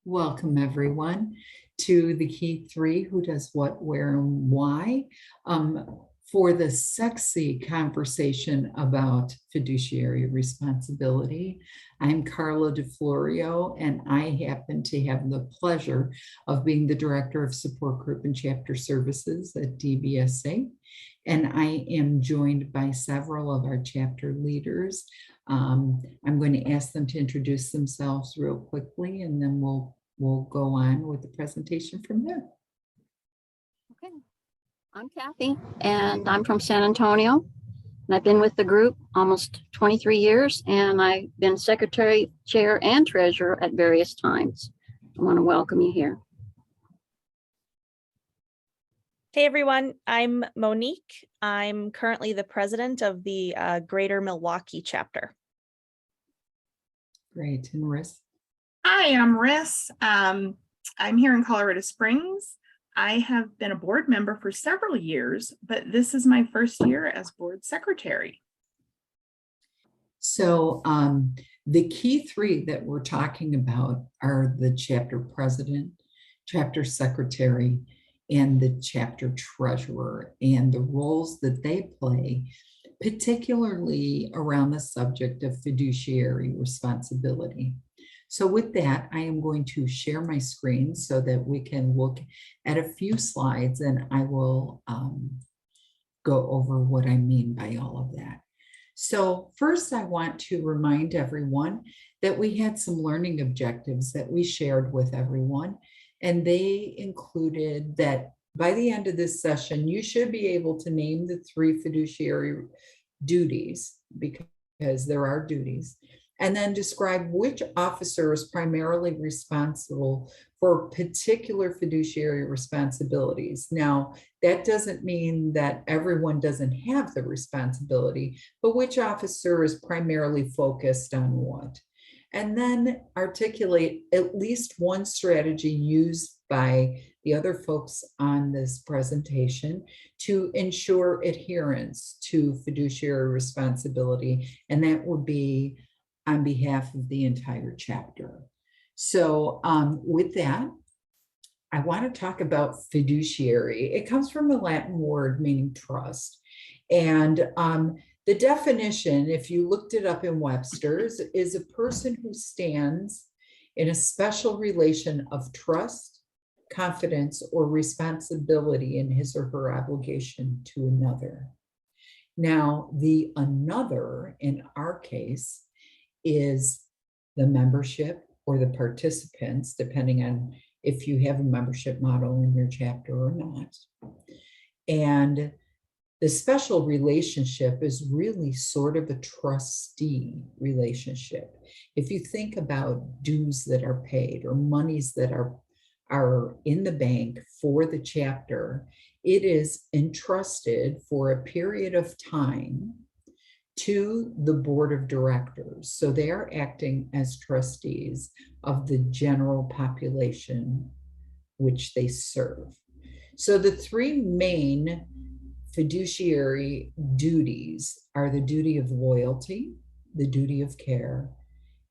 Welcome, everyone, to the Key 3, Who Does What, Where, and Why, for the sexy conversation about fiduciary responsibility. I'm Carla DeFlorio, and I happen to have the pleasure of being the Director of Support Group and Chapter Services at DBSA, and I am joined by several of our chapter leaders. I'm going to ask them to introduce themselves real quickly, and then we'll go on with the presentation from there. Okay, I'm Kathy, and I'm from San Antonio, and I've been with the group almost 23 years, and I've been secretary, chair, and treasurer at various times. I want to welcome you here. Hey everyone, I'm Monique. I'm currently the president of the Greater Milwaukee chapter. Great, and Riss? Hi, I'm Riss. I'm here in Colorado Springs. I have been a board member for several years, but this is my first year as board secretary. So the key 3 that we're talking about are the chapter president, chapter secretary, and the chapter treasurer, and the roles that they play, particularly around the subject of fiduciary responsibility. So with that, I am going to share my screen so that we can look at a few slides, and I will go over what I mean by all of that. So first, I want to remind everyone that we had some learning objectives that we shared with everyone, and they included that by the end of this session, you should be able to name the 3 fiduciary duties, because there are duties, and then describe which officer is primarily responsible for particular fiduciary responsibilities. Now, that doesn't mean that everyone doesn't have the responsibility, but which officer is primarily focused on what. And then articulate at least one strategy used by the other folks on this presentation to ensure adherence to fiduciary responsibility, and that would be on behalf of the entire chapter. So with that, I want to talk about fiduciary. It comes from a Latin word meaning trust. And the definition, if you looked it up in Webster's, is a person who stands in a special relation of trust, confidence, or responsibility in his or her obligation to another. Now, the another in our case is the membership or the participants, depending on if you have a membership model in your chapter or not. And the special relationship is really sort of a trustee relationship. If you think about dues that are paid or monies that are in the bank for the chapter, it is entrusted for a period of time to the board of directors. So they are acting as trustees of the general population which they serve. So the 3 main fiduciary duties are the duty of loyalty, the duty of care,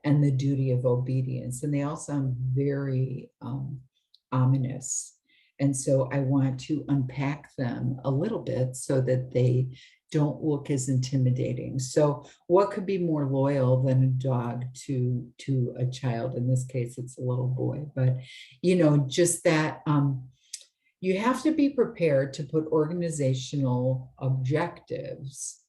and the duty of obedience. And they all sound very ominous. And so I want to unpack them a little bit so that they don't look as intimidating. So what could be more loyal than a dog to a child? In this case, it's a little boy, but just that you have to be prepared to put organizational objectives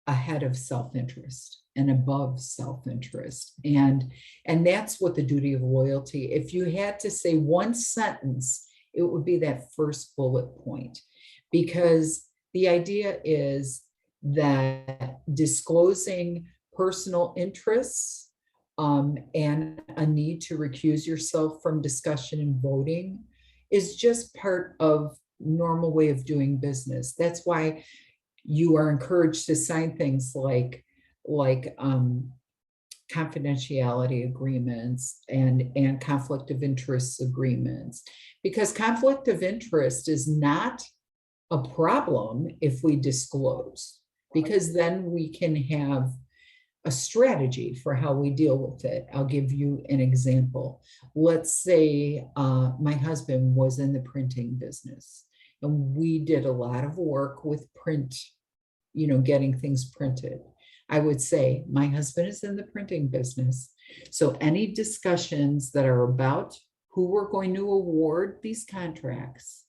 ahead of self-interest and above self-interest. And that's what the duty of loyalty, if you had to say one sentence, it would be that first bullet point, because the idea is that disclosing personal interests and a need to recuse yourself from discussion and voting is just part of normal way of doing business. That's why you are encouraged to sign things like confidentiality agreements and conflict of interest agreements, because conflict of interest is not a problem if we disclose, because then we can have a strategy for how we deal with it. I'll give you an example. Let's say my husband was in the printing business, and we did a lot of work with print, getting things printed. I would say my husband is in the printing business. So any discussions that are about who we're going to award these contracts,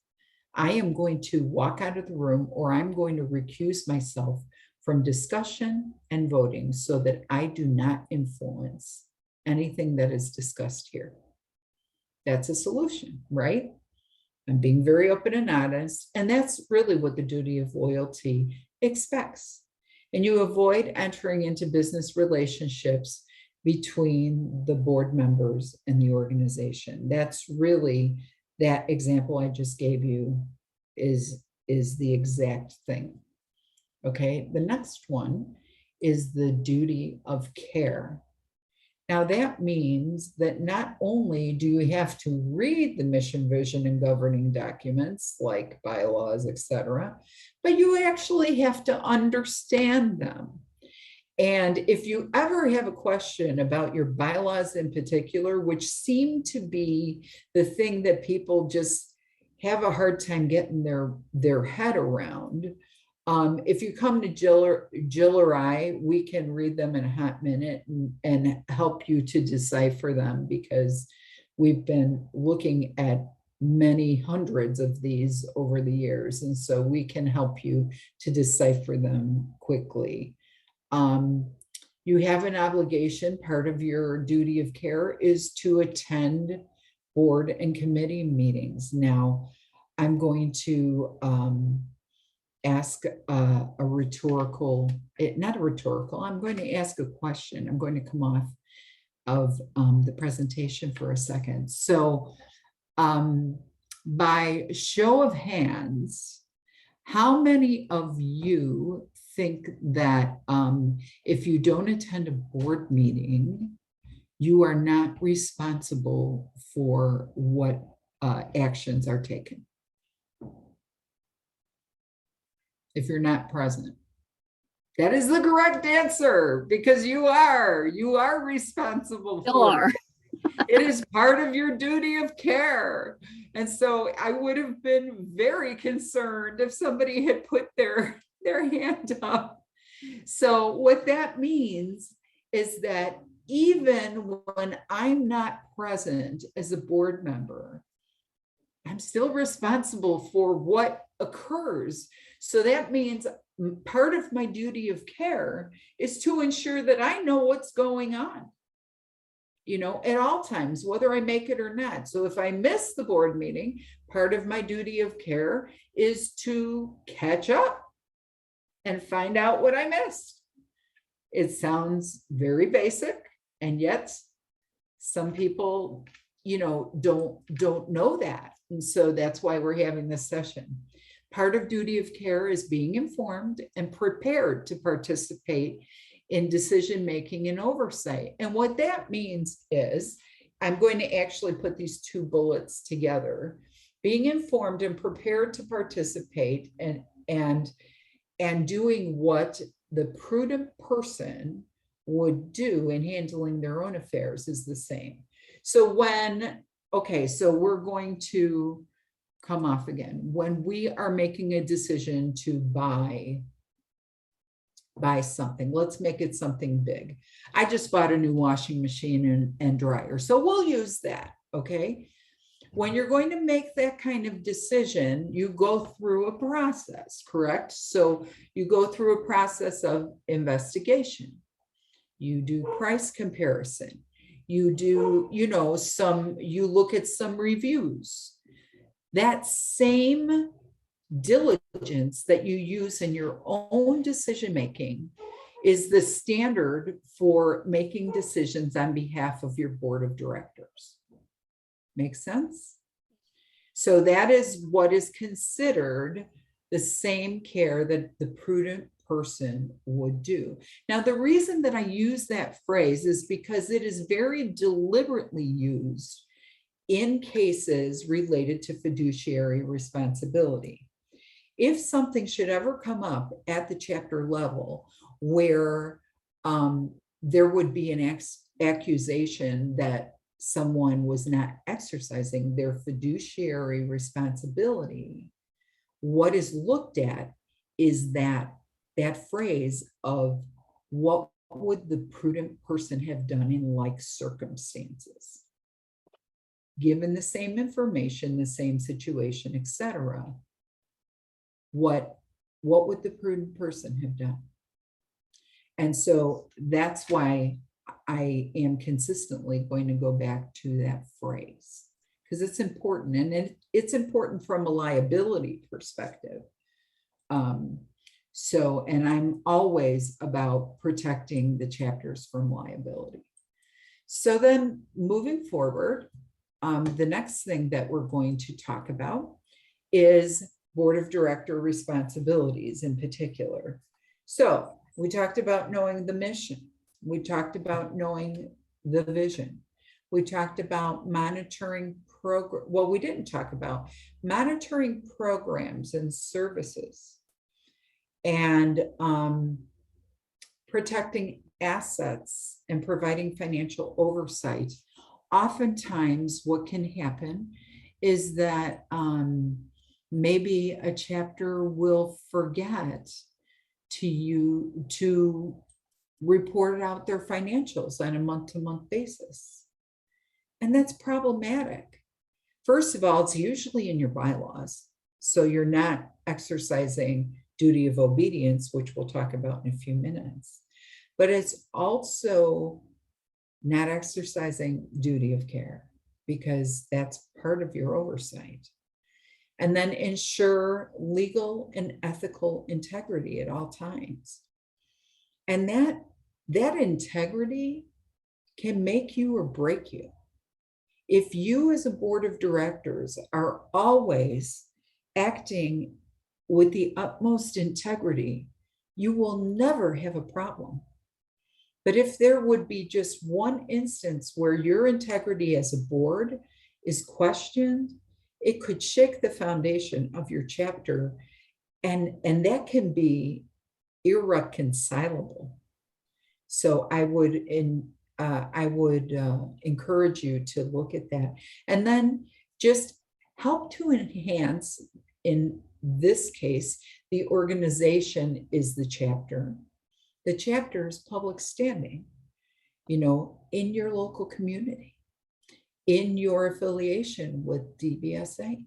I am going to walk out of the room, or I'm going to recuse myself from discussion and voting so that I do not influence anything that is discussed here. That's a solution, right? I'm being very open and honest, and that's really what the duty of loyalty expects. And you avoid entering into business relationships between the board members and the organization. That's really, that example I just gave you is the exact thing. Okay, the next one is the duty of care. Now that means that not only do you have to read the mission, vision, and governing documents like bylaws, etc., but you actually have to understand them. And if you ever have a question about your bylaws in particular, which seem to be the thing that people just have a hard time getting their head around, if you come to Jill or I, we can read them in a hot minute and help you to decipher them, because we've been looking at many hundreds of these over the years. And so we can help you to decipher them quickly. You have an obligation. Part of your duty of care is to attend board and committee meetings. Now, I'm going to ask a rhetorical, not a rhetorical, I'm going to ask a question. I'm going to come off of the presentation for a second. So by show of hands, how many of you think that if you don't attend a board meeting, you are not responsible for what actions are taken? If you're not present. That is the correct answer, because you are responsible for it. It is part of your duty of care. And so I would have been very concerned if somebody had put their hand up. So what that means is that even when I'm not present as a board member, I'm still responsible for what occurs. So that means part of my duty of care is to ensure that I know what's going on, at all times, whether I make it or not. So if I miss the board meeting, part of my duty of care is to catch up and find out what I missed. It sounds very basic, and yet some people, don't know that. And so that's why we're having this session. Part of duty of care is being informed and prepared to participate in decision-making and oversight. And what that means is, I'm going to actually put these two bullets together: being informed and prepared to participate, and doing what the prudent person would do in handling their own affairs is the same. So so we're going to come off again. When we are making a decision to buy something, let's make it something big. I just bought a new washing machine and dryer, so we'll use that, okay? When you're going to make that kind of decision, you go through a process, correct? So you go through a process of investigation. You do price comparison. You do, you look at some reviews. That same diligence that you use in your own decision-making is the standard for making decisions on behalf of your board of directors. Make sense? So that is what is considered the same care that the prudent person would do. Now, the reason that I use that phrase is because it is very deliberately used in cases related to fiduciary responsibility. If something should ever come up at the chapter level where there would be an accusation that someone was not exercising their fiduciary responsibility, what is looked at is that phrase of what would the prudent person have done in like circumstances? Given the same information, the same situation, etc., what would the prudent person have done? And so that's why I am consistently going to go back to that phrase, because it's important, and it's important from a liability perspective. And I'm always about protecting the chapters from liability. So then moving forward, the next thing that we're going to talk about is board of director responsibilities in particular. So we talked about knowing the mission. We talked about knowing the vision. We talked about monitoring program. Well, we didn't talk about monitoring programs and services, and protecting assets and providing financial oversight. Oftentimes what can happen is that maybe a chapter will forget to report out their financials on a month-to-month basis. And that's problematic. First of all, it's usually in your bylaws, so you're not exercising duty of obedience, which we'll talk about in a few minutes. But it's also not exercising duty of care, because that's part of your oversight. And then ensure legal and ethical integrity at all times. And that integrity can make you or break you. If you as a board of directors are always acting with the utmost integrity, you will never have a problem. But if there would be just one instance where your integrity as a board is questioned, it could shake the foundation of your chapter, and that can be irreconcilable. So I would encourage you to look at that, and then just help to enhance. In this case, the organization is the chapter. The chapter is public standing, in your local community, in your affiliation with DBSA.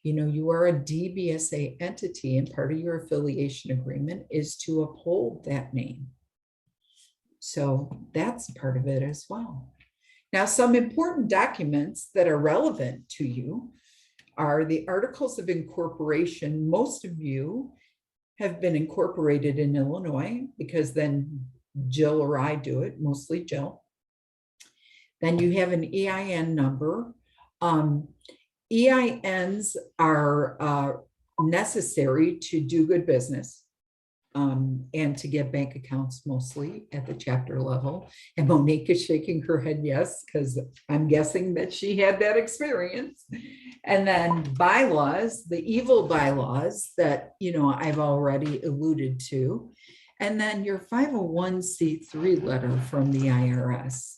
You are a DBSA entity, and part of your affiliation agreement is to uphold that name. So that's part of it as well. Now, some important documents that are relevant to you are the articles of incorporation. Most of you have been incorporated in Illinois, because then Jill or I do it, mostly Jill. Then you have an EIN number. EINs are necessary to do good business, and to get bank accounts, mostly at the chapter level. And Monique is shaking her head yes, because I'm guessing that she had that experience. And then bylaws, the evil bylaws that I've already alluded to. And then your 501c3 letter from the IRS.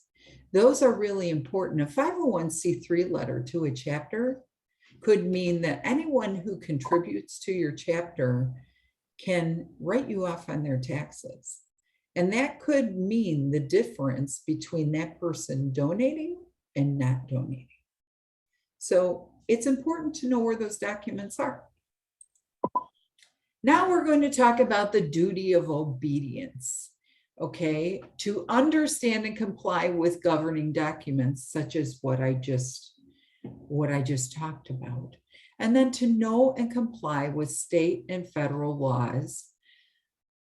Those are really important. A 501c3 letter to a chapter could mean that anyone who contributes to your chapter can write you off on their taxes. And that could mean the difference between that person donating and not donating. So it's important to know where those documents are. Now we're going to talk about the duty of obedience. Okay, to understand and comply with governing documents, such as what I just talked about. And then to know and comply with state and federal laws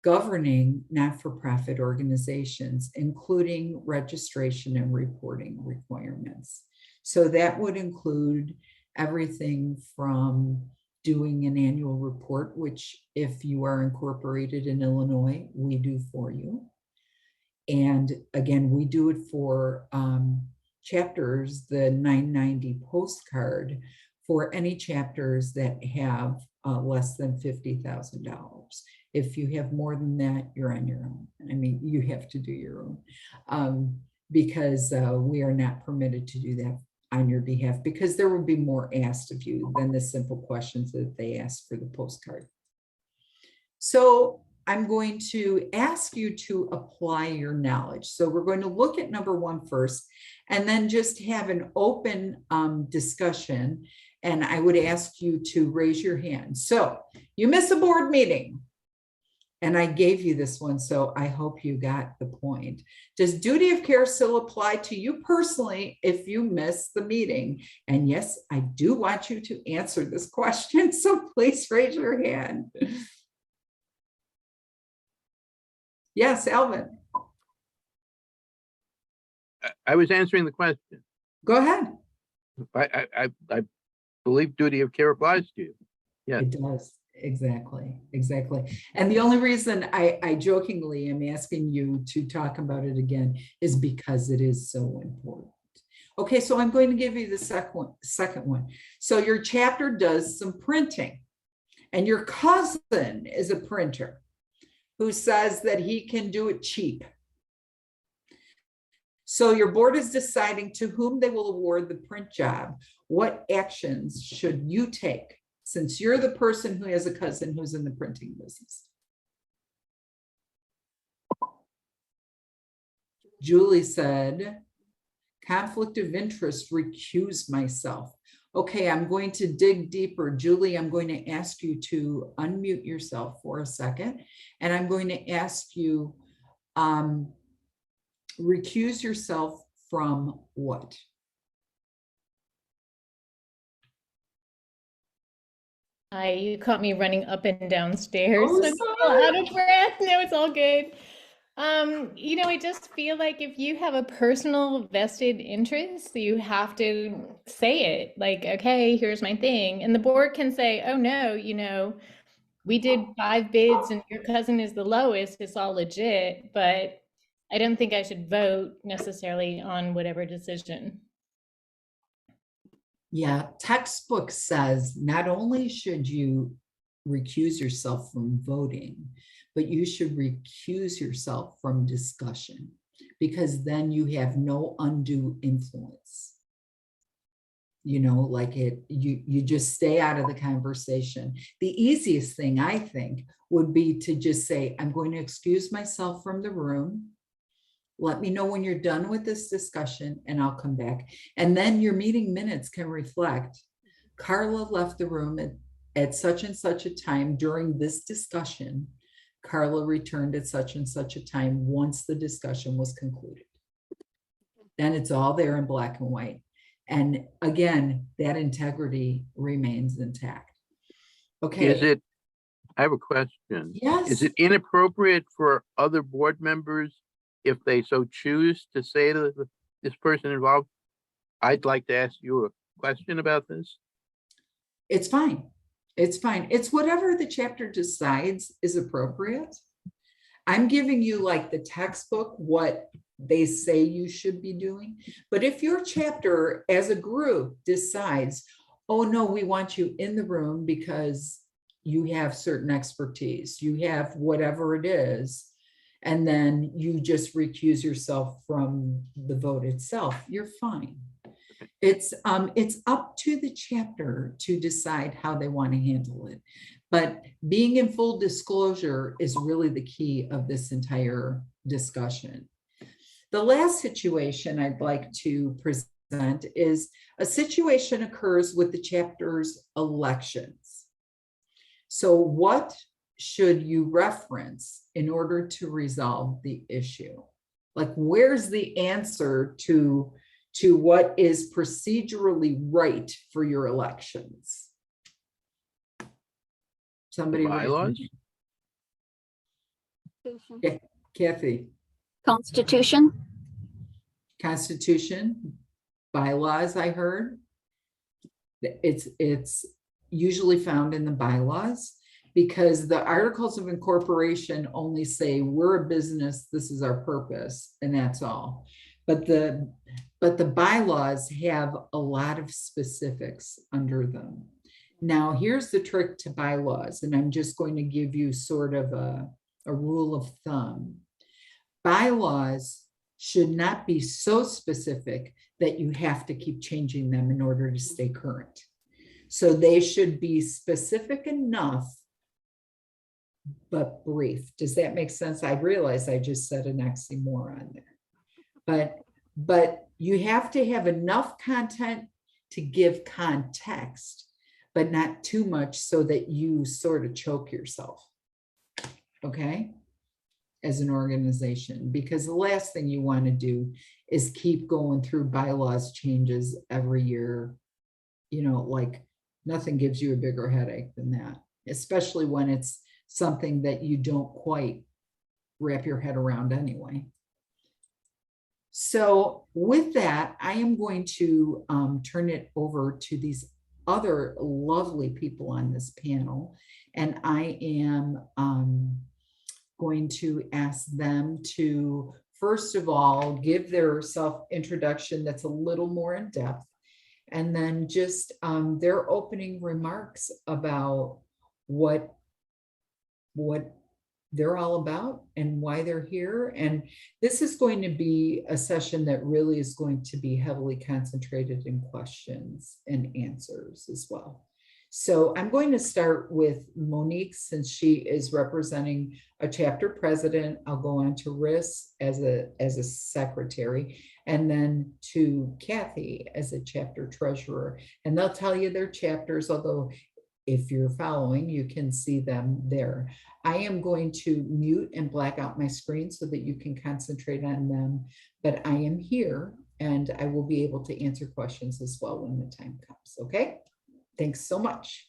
governing not-for-profit organizations, including registration and reporting requirements. So that would include everything from doing an annual report, which if you are incorporated in Illinois, we do for you. And again, we do it for chapters, the 990 postcard for any chapters that have less than $50,000. If you have more than that, you're on your own. I mean, you have to do your own, because we are not permitted to do that on your behalf, because there will be more asked of you than the simple questions that they ask for the postcard. So I'm going to ask you to apply your knowledge. So we're going to look at number 1 first, and then just have an open discussion. And I would ask you to raise your hand. So you miss a board meeting. And I gave you this one, so I hope you got the point. Does duty of care still apply to you personally if you miss the meeting? And yes, I do want you to answer this question, so please raise your hand. Yes, Alvin, I was answering the question. go ahead. I believe duty of care applies to you. Yeah. It does. Exactly. And the only reason I jokingly am asking you to talk about it again is because it is so important. Okay, so I'm going to give you the second one. So your chapter does some printing, and your cousin is a printer who says that he can do it cheap. So your board is deciding to whom they will award the print job. What actions should you take, since you're the person who has a cousin who's in the printing business? Julie said, conflict of interest, recuse myself. Okay, I'm going to dig deeper. Julie, I'm going to ask you to unmute yourself for a second, and I'm going to ask you, recuse yourself from what? You caught me running up and down stairs. Oh, I'm still out of breath. No, it's all good. I just feel like if you have a personal vested interest, you have to say it. Like, okay, here's my thing. And the board can say, oh no, we did 5 bids and your cousin is the lowest. It's all legit, but I don't think I should vote necessarily on whatever decision. Yeah, textbook says not only should you recuse yourself from voting, but you should recuse yourself from discussion, because then you have no undue influence. You just stay out of the conversation. The easiest thing, I think, would be to just say, I'm going to excuse myself from the room. Let me know when you're done with this discussion and I'll come back. And then your meeting minutes can reflect, Carla left the room at such and such a time during this discussion. Carla returned at such and such a time once the discussion was concluded. Then it's all there in black and white. And again, that integrity remains intact. Okay. I have a question. Yes. Is it inappropriate for other board members, if they so choose, to say to this person involved, I'd like to ask you a question about this? It's fine. It's fine. It's whatever the chapter decides is appropriate. I'm giving you like the textbook, what they say you should be doing. But if your chapter as a group decides, oh no, we want you in the room because you have certain expertise, you have whatever it is, and then you just recuse yourself from the vote itself, you're fine. It's up to the chapter to decide how they want to handle it. But being in full disclosure is really the key of this entire discussion. The last situation I'd like to present is a situation occurs with the chapter's elections. So what should you reference in order to resolve the issue? Like, where's the answer to what is procedurally right for your elections? Somebody raise their Bylaws? Constitution. hand. Kathy, Constitution, bylaws, I heard. It's usually found in the bylaws, because the articles of incorporation only say we're a business, this is our purpose, and that's all. But the bylaws have a lot of specifics under them. Now, here's the trick to bylaws, and I'm just going to give you sort of a rule of thumb. Bylaws should not be so specific that you have to keep changing them in order to stay current. So they should be specific enough, but brief. Does that make sense? I realize I just said an oxymoron there, but you have to have enough content to give context, but not too much so that you sort of choke yourself, okay, as an organization, because the last thing you want to do is keep going through bylaws changes every year. You know, like nothing gives you a bigger headache than that, especially when it's something that you don't quite wrap your head around anyway. So with that, I am going to turn it over to these other lovely people on this panel, and I am going to ask them to, first of all, give their self-introduction that's a little more in depth, and then just their opening remarks about what they're all about and why they're here. And this is going to be a session that really is going to be heavily concentrated in questions and answers as well. So I'm going to start with Monique, since she is representing a chapter president. I'll go on to Riss as a secretary, and then to Kathy as a chapter treasurer. And they'll tell you their chapters, although if you're following, you can see them there. I am going to mute and black out my screen so that you can concentrate on them, but I am here and I will be able to answer questions as well when the time comes, okay? Thanks so much.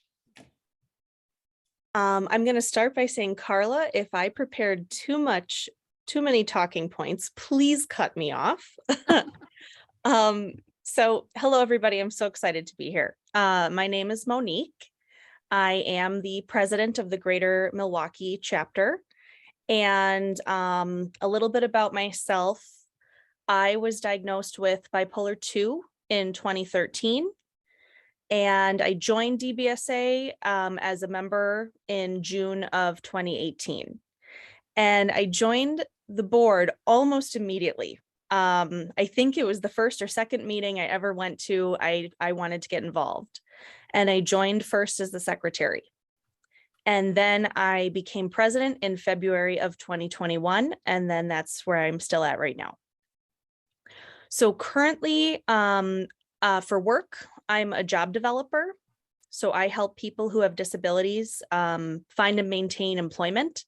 I'm going to start by saying, Carla, if I prepared too many talking points, please cut me off. So hello, everybody. I'm so excited to be here. My name is Monique. I am the president of the Greater Milwaukee Chapter. And a little bit about myself. I was diagnosed with bipolar 2 in 2013. And I joined DBSA as a member in June of 2018. And I joined the board almost immediately. I think it was the first or second meeting I ever went to. I wanted to get involved. And I joined first as the secretary. And then I became president in February of 2021. And then that's where I'm still at right now. So currently, for work, I'm a job developer. So I help people who have disabilities find and maintain employment.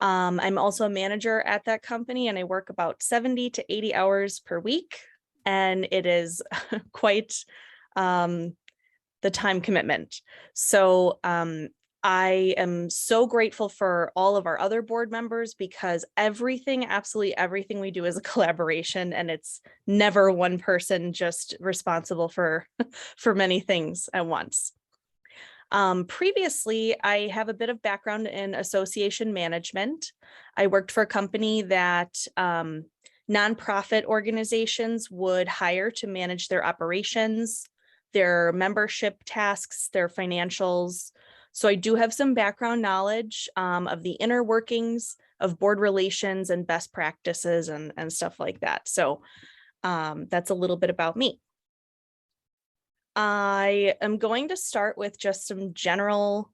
I'm also a manager at that company, and I work about 70 to 80 hours per week. And it is quite the time commitment. So I am so grateful for all of our other board members, because absolutely everything we do is a collaboration, and it's never one person just responsible for many things at once. Previously, I have a bit of background in association management. I worked for a company that nonprofit organizations would hire to manage their operations, their membership tasks, their financials. So I do have some background knowledge of the inner workings of board relations and best practices and stuff like that. So that's a little bit about me. I am going to start with just some general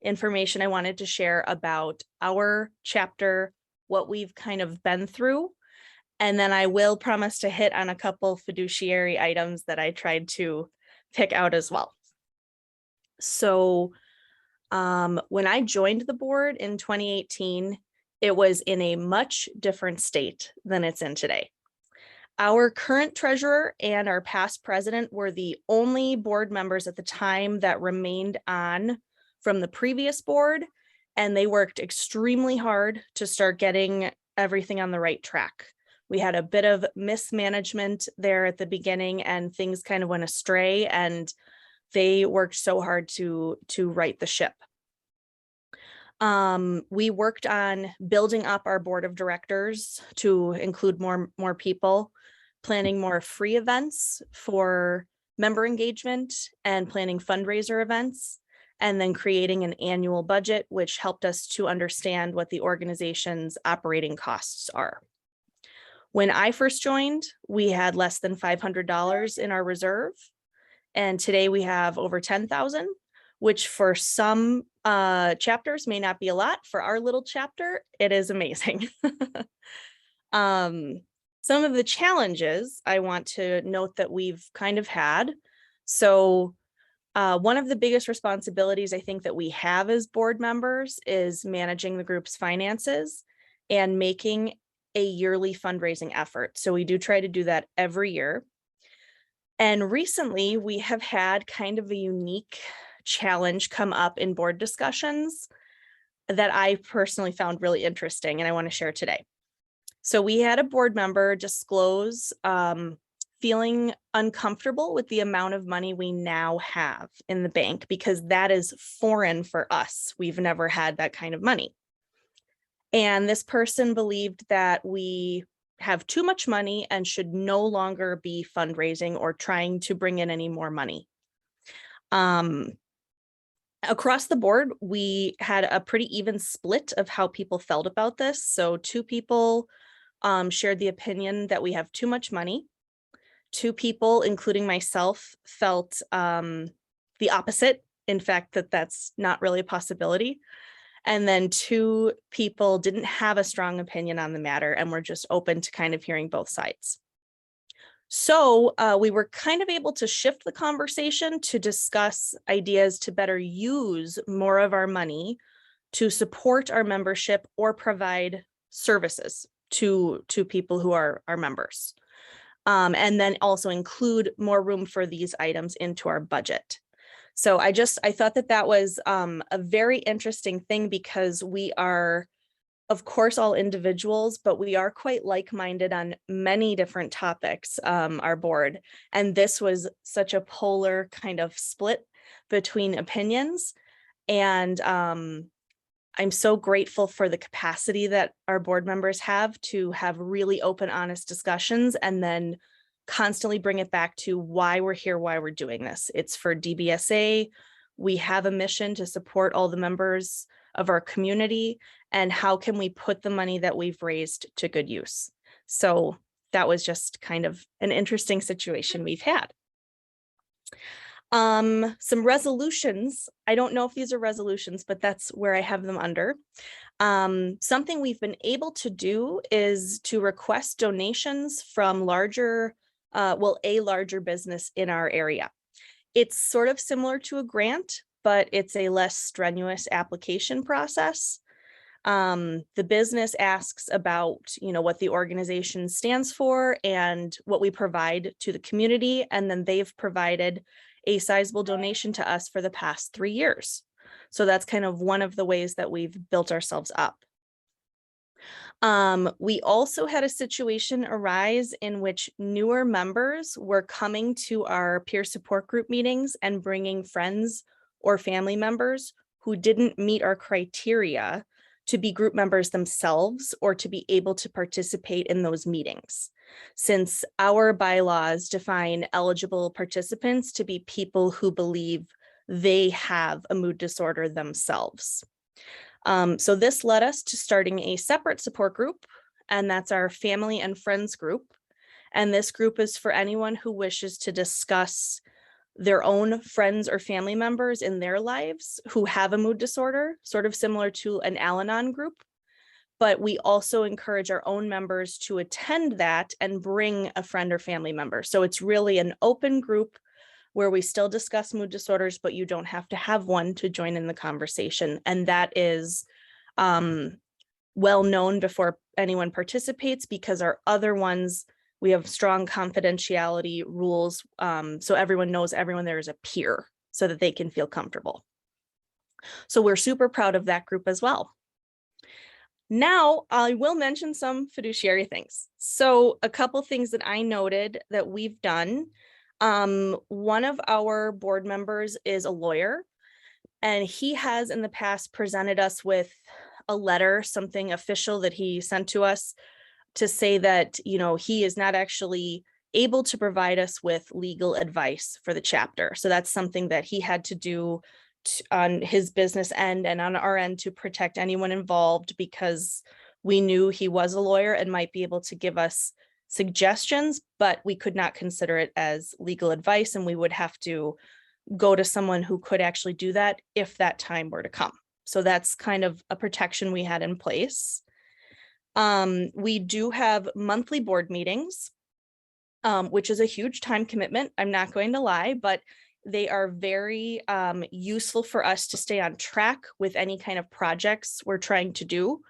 information I wanted to share about our chapter, what we've kind of been through, and then I will promise to hit on a couple fiduciary items that I tried to pick out as well. So when I joined the board in 2018, it was in a much different state than it's in today. Our current treasurer and our past president were the only board members at the time that remained on from the previous board, and they worked extremely hard to start getting everything on the right track. We had a bit of mismanagement there at the beginning, and things kind of went astray, and they worked so hard to right the ship. We worked on building up our board of directors to include more people, planning more free events for member engagement and planning fundraiser events, and then creating an annual budget, which helped us to understand what the organization's operating costs are. When I first joined, we had less than $500 in our reserve, and today we have over 10,000, which for some chapters may not be a lot. For our little chapter, it is amazing. Some of the challenges I want to note that we've kind of had. So one of the biggest responsibilities I think that we have as board members is managing the group's finances and making a yearly fundraising effort. So we do try to do that every year. And recently we have had kind of a unique challenge come up in board discussions that I personally found really interesting, and I want to share today. So we had a board member disclose feeling uncomfortable with the amount of money we now have in the bank, because that is foreign for us. We've never had that kind of money. And this person believed that we have too much money and should no longer be fundraising or trying to bring in any more money. Across the board, we had a pretty even split of how people felt about this. So 2 people shared the opinion that we have too much money. 2 people, including myself, felt the opposite. In fact, that's not really a possibility. And then 2 people didn't have a strong opinion on the matter and were just open to kind of hearing both sides. So we were kind of able to shift the conversation to discuss ideas to better use more of our money to support our membership or provide services to people who are our members. And then also include more room for these items into our budget. So I thought that was a very interesting thing, because we are, of course, all individuals, but we are quite like-minded on many different topics, our board. And this was such a polar kind of split between opinions. And I'm so grateful for the capacity that our board members have to have really open, honest discussions, and then constantly bring it back to why we're here, why we're doing this. It's for DBSA. We have a mission to support all the members of our community, and how can we put the money that we've raised to good use? So that was just kind of an interesting situation we've had. Some resolutions. I don't know if these are resolutions, but that's where I have them under. Something we've been able to do is to request donations from a larger business in our area. It's sort of similar to a grant, but it's a less strenuous application process. The business asks about, what the organization stands for and what we provide to the community, and then they've provided a sizable donation to us for the past 3 years. So that's kind of one of the ways that we've built ourselves up. We also had a situation arise in which newer members were coming to our peer support group meetings and bringing friends or family members who didn't meet our criteria to be group members themselves or to be able to participate in those meetings, since our bylaws define eligible participants to be people who believe they have a mood disorder themselves. So this led us to starting a separate support group, and that's our family and friends group. And this group is for anyone who wishes to discuss their own friends or family members in their lives who have a mood disorder, sort of similar to an Al-Anon group. But we also encourage our own members to attend that and bring a friend or family member. So it's really an open group where we still discuss mood disorders, but you don't have to have one to join in the conversation. And that is well known before anyone participates, because our other ones, we have strong confidentiality rules. So everyone knows everyone there is a peer so that they can feel comfortable. So we're super proud of that group as well. Now, I will mention some fiduciary things. So a couple things that I noted that we've done. One of our board members is a lawyer, and he has in the past presented us with a letter, something official that he sent to us to say that, he is not actually able to provide us with legal advice for the chapter. So that's something that he had to do on his business end and on our end to protect anyone involved, because we knew he was a lawyer and might be able to give us suggestions, but we could not consider it as legal advice, and we would have to go to someone who could actually do that if that time were to come. So that's kind of a protection we had in place. We do have monthly board meetings, which is a huge time commitment. I'm not going to lie, but they are very useful for us to stay on track with any kind of projects we're trying to do.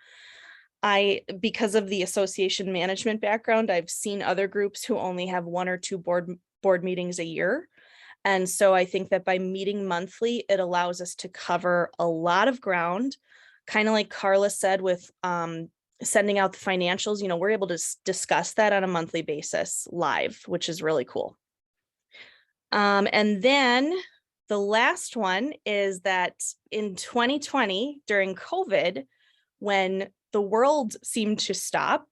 Because of the association management background, I've seen other groups who only have 1 or 2 board meetings a year. And so I think that by meeting monthly, it allows us to cover a lot of ground, kind of like Carla said with sending out the financials. We're able to discuss that on a monthly basis live, which is really cool. And then the last one is that in 2020, during COVID, when the world seemed to stop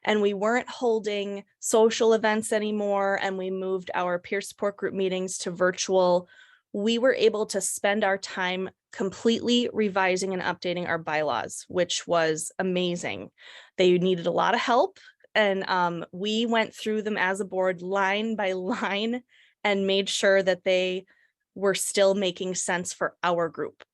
and we weren't holding social events anymore, and we moved our peer support group meetings to virtual, we were able to spend our time completely revising and updating our bylaws, which was amazing. They needed a lot of help, and we went through them as a board line by line and made sure that they were still making sense for our group.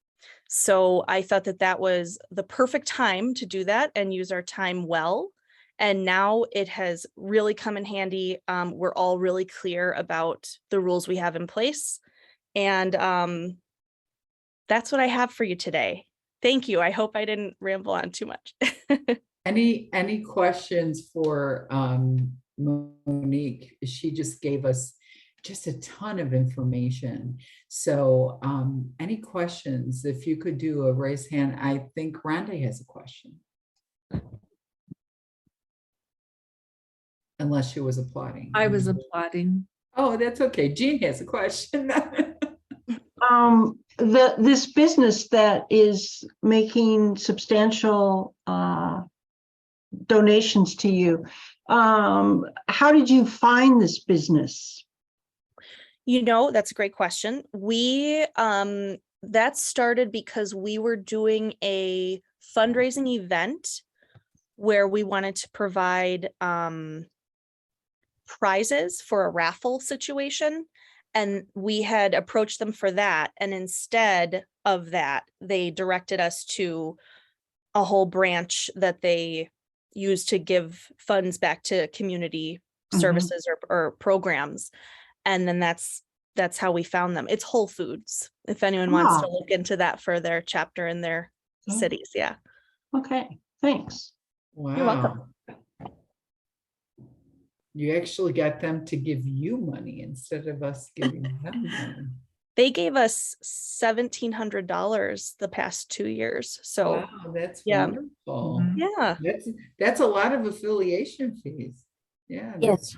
So I thought that that was the perfect time to do that and use our time well. And now it has really come in handy. We're all really clear about the rules we have in place. And that's what I have for you today. Thank you. I hope I didn't ramble on too much. Any questions for Monique? She just gave us just a ton of information. So any questions? If you could do a raise hand. I think Rhonda has a question. Unless she was applauding. I was applauding. Oh, that's okay. Jean has a question. This business that is making substantial donations to you, how did you find this business? That's a great question. That started because we were doing a fundraising event where we wanted to provide prizes for a raffle situation. And we had approached them for that. And instead of that, they directed us to a whole branch that they use to give funds back to community services or programs. And then that's how we found them. It's Whole Foods, if anyone wants to look into that for their chapter in their cities. Yeah. Okay, thanks. Wow. You're welcome. You actually got them to give you money instead of us giving them money. They gave us $1,700 the past 2 years. So wow, that's yeah. wonderful. Yeah. That's a lot of affiliation fees. Yeah. Yes.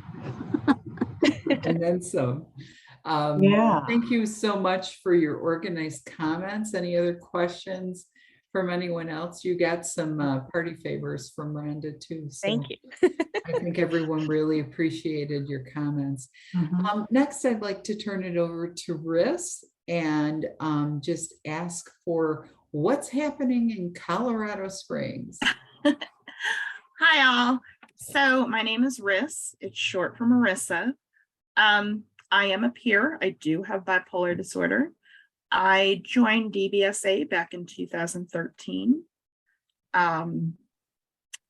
And then some. Yeah. Thank you so much for your organized comments. Any other questions from anyone else? You got some party favors from Rhonda too. So Thank you. I think everyone really appreciated your comments. Next, I'd like to turn it over to Riss and just ask for what's happening in Colorado Springs. Hi, all. So my name is Riss. It's short for Marissa. I am a peer. I do have bipolar disorder. I joined DBSA back in 2013.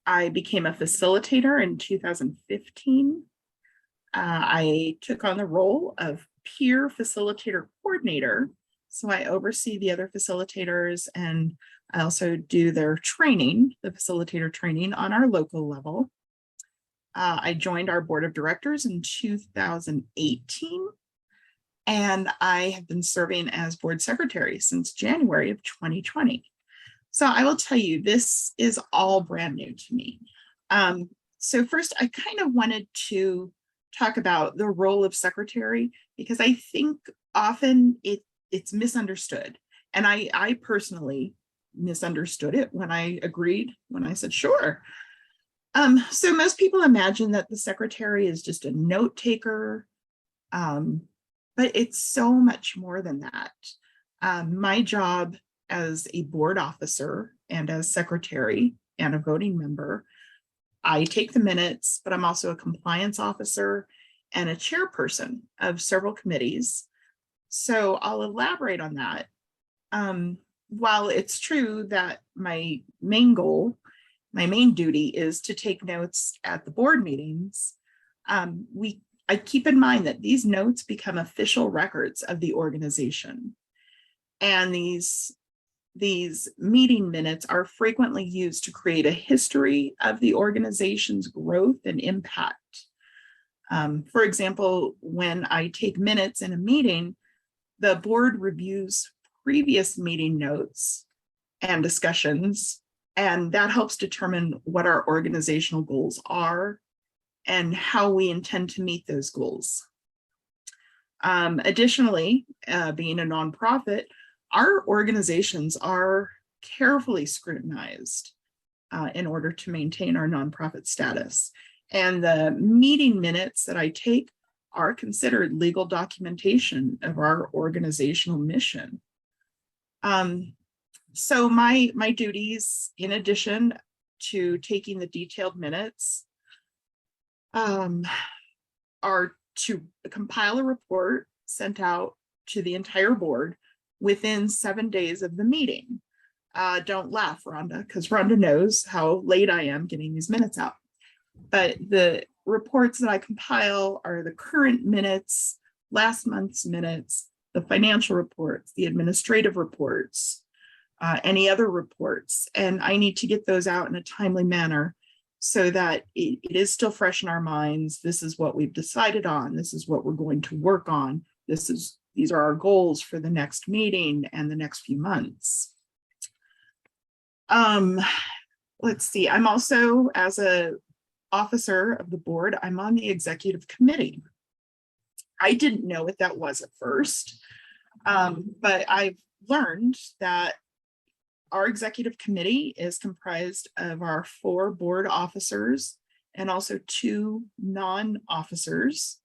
I became a facilitator in 2015. I took on the role of peer facilitator coordinator. So I oversee the other facilitators, and I also do their training, the facilitator training on our local level. I joined our board of directors in 2018, and I have been serving as board secretary since January of 2020. So I will tell you, this is all brand new to me. So first, I kind of wanted to talk about the role of secretary, because I think often it's misunderstood. And I personally misunderstood it when I agreed, when I said, sure. So most people imagine that the secretary is just a note taker, but it's so much more than that. My job as a board officer and as secretary and a voting member, I take the minutes, but I'm also a compliance officer and a chairperson of several committees. So I'll elaborate on that. While it's true that my main goal, my main duty is to take notes at the board meetings, I keep in mind that these notes become official records of the organization. And these meeting minutes are frequently used to create a history of the organization's growth and impact. For example, when I take minutes in a meeting, the board reviews previous meeting notes and discussions, and that helps determine what our organizational goals are and how we intend to meet those goals. Additionally, being a nonprofit, our organizations are carefully scrutinized in order to maintain our nonprofit status. And the meeting minutes that I take are considered legal documentation of our organizational mission. So my duties, in addition to taking the detailed minutes, are to compile a report sent out to the entire board within 7 days of the meeting. Don't laugh, Rhonda, because Rhonda knows how late I am getting these minutes out. But the reports that I compile are the current minutes, last month's minutes, the financial reports, the administrative reports, any other reports. And I need to get those out in a timely manner so that it is still fresh in our minds. This is what we've decided on. This is what we're going to work on. These are our goals for the next meeting and the next few months. Let's see, I'm also, as a officer of the board, I'm on the executive committee. I didn't know what that was at first, but I've learned that our executive committee is comprised of our 4 board officers and also 2 non-officers.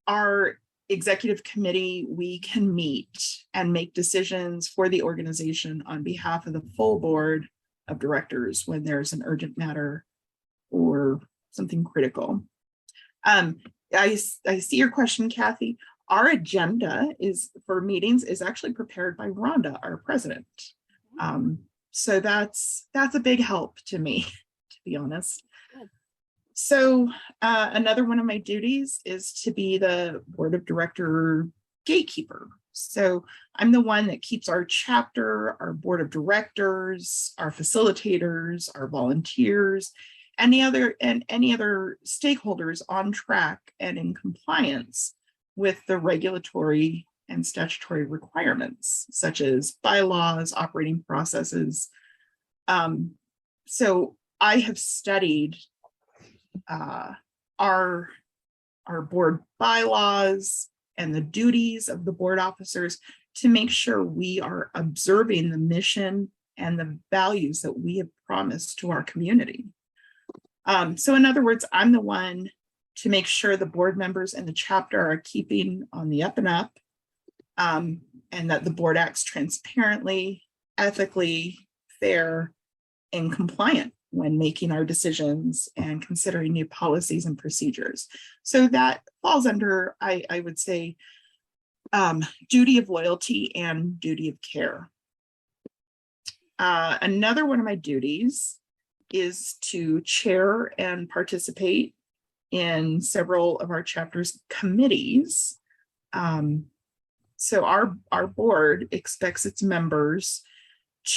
Our executive committee, we can meet and make decisions for the organization on behalf of the full board of directors when there's an urgent matter or something critical. I see your question, Kathy. Our agenda for meetings is actually prepared by Rhonda, our president. So that's a big help to me, to be honest. Good. So another one of my duties is to be the board of director gatekeeper. So I'm the one that keeps our chapter, our board of directors, our facilitators, our volunteers, any other stakeholders on track and in compliance with the regulatory and statutory requirements, such as bylaws, operating processes. So I have studied our board bylaws and the duties of the board officers to make sure we are observing the mission and the values that we have promised to our community. So in other words, I'm the one to make sure the board members and the chapter are keeping on the up and up, and that the board acts transparently, ethically, fair, and compliant when making our decisions and considering new policies and procedures. So that falls under, I would say, duty of loyalty and duty of care. Another one of my duties is to chair and participate in several of our chapter's committees. So our board expects its members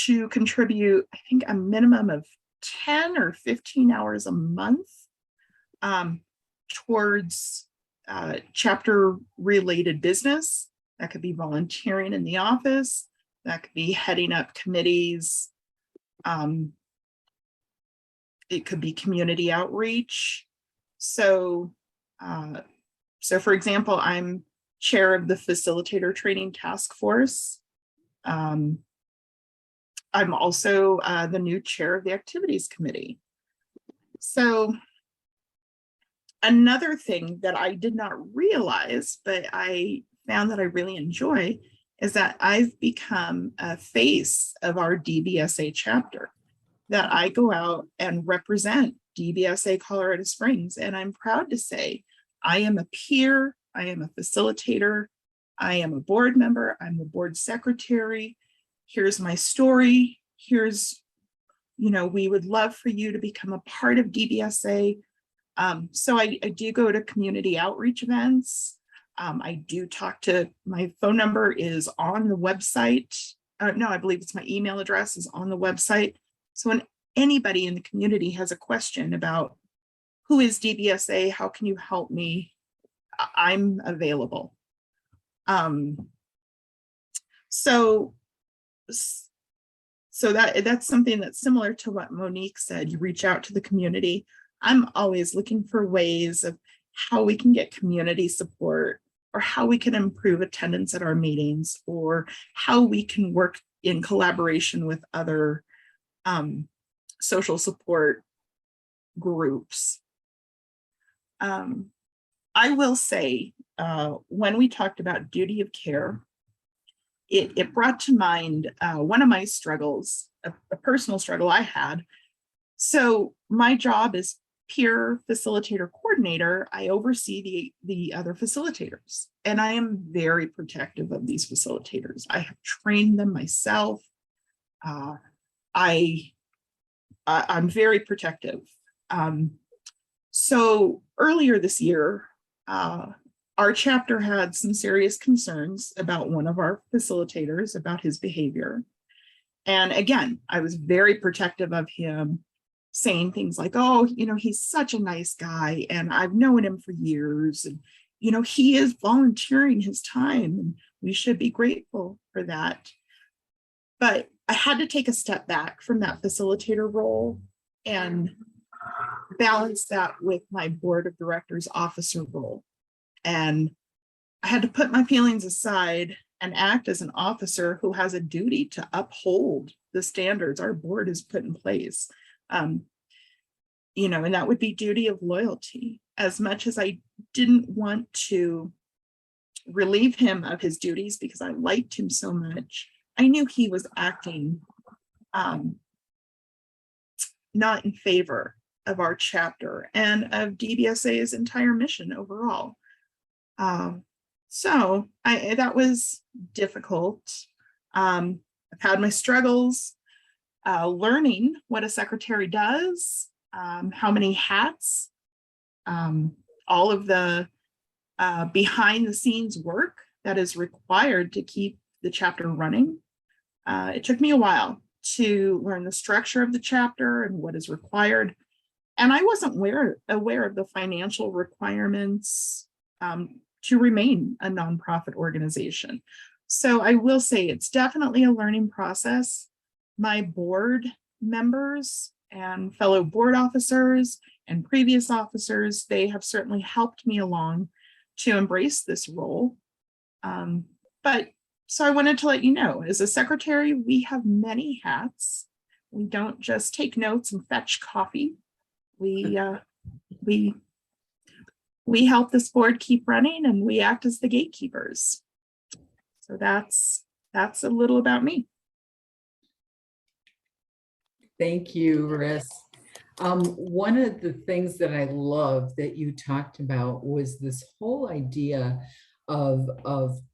to contribute, I think, a minimum of 10 or 15 hours a month towards chapter related business. That could be volunteering in the office, that could be heading up committees. It could be community outreach. So for example, I'm chair of the facilitator training task force. I'm also the new chair of the activities committee. So another thing that I did not realize, but I found that I really enjoy, is that I've become a face of our DBSA chapter, that I go out and represent DBSA Colorado Springs. And I'm proud to say I am a peer, I am a facilitator, I am a board member, I'm the board secretary. Here's my story. Here's, we would love for you to become a part of DBSA. So I do go to community outreach events. I do talk to, my phone number is on the website. No, I believe it's my email address is on the website. So when anybody in the community has a question about who is DBSA, how can you help me, I'm available. So that's something that's similar to what Monique said. You reach out to the community. I'm always looking for ways of how we can get community support, or how we can improve attendance at our meetings, or how we can work in collaboration with other social support groups. I will say, when we talked about duty of care, it brought to mind one of my struggles, a personal struggle I had. So my job is peer facilitator coordinator. I oversee the other facilitators, and I am very protective of these facilitators. I have trained them myself. I'm very protective. So earlier this year, our chapter had some serious concerns about one of our facilitators, about his behavior. And again, I was very protective of him, saying things like, oh, he's such a nice guy, and I've known him for years, and he is volunteering his time, and we should be grateful for that. But I had to take a step back from that facilitator role and balance that with my board of directors officer role. And I had to put my feelings aside and act as an officer who has a duty to uphold the standards our board has put in place. And that would be duty of loyalty. As much as I didn't want to relieve him of his duties because I liked him so much, I knew he was acting not in favor of our chapter and of DBSA's entire mission overall. So that was difficult. I've had my struggles learning what a secretary does, how many hats, all of the behind the scenes work that is required to keep the chapter running. It took me a while to learn the structure of the chapter and what is required. And I wasn't aware of the financial requirements to remain a nonprofit organization. So I will say it's definitely a learning process. My board members and fellow board officers and previous officers, they have certainly helped me along to embrace this role. So I wanted to let you know, as a secretary, we have many hats. We don't just take notes and fetch coffee. We help this board keep running, and we act as the gatekeepers. So that's a little about me. Thank you, Riss. One of the things that I love that you talked about was this whole idea of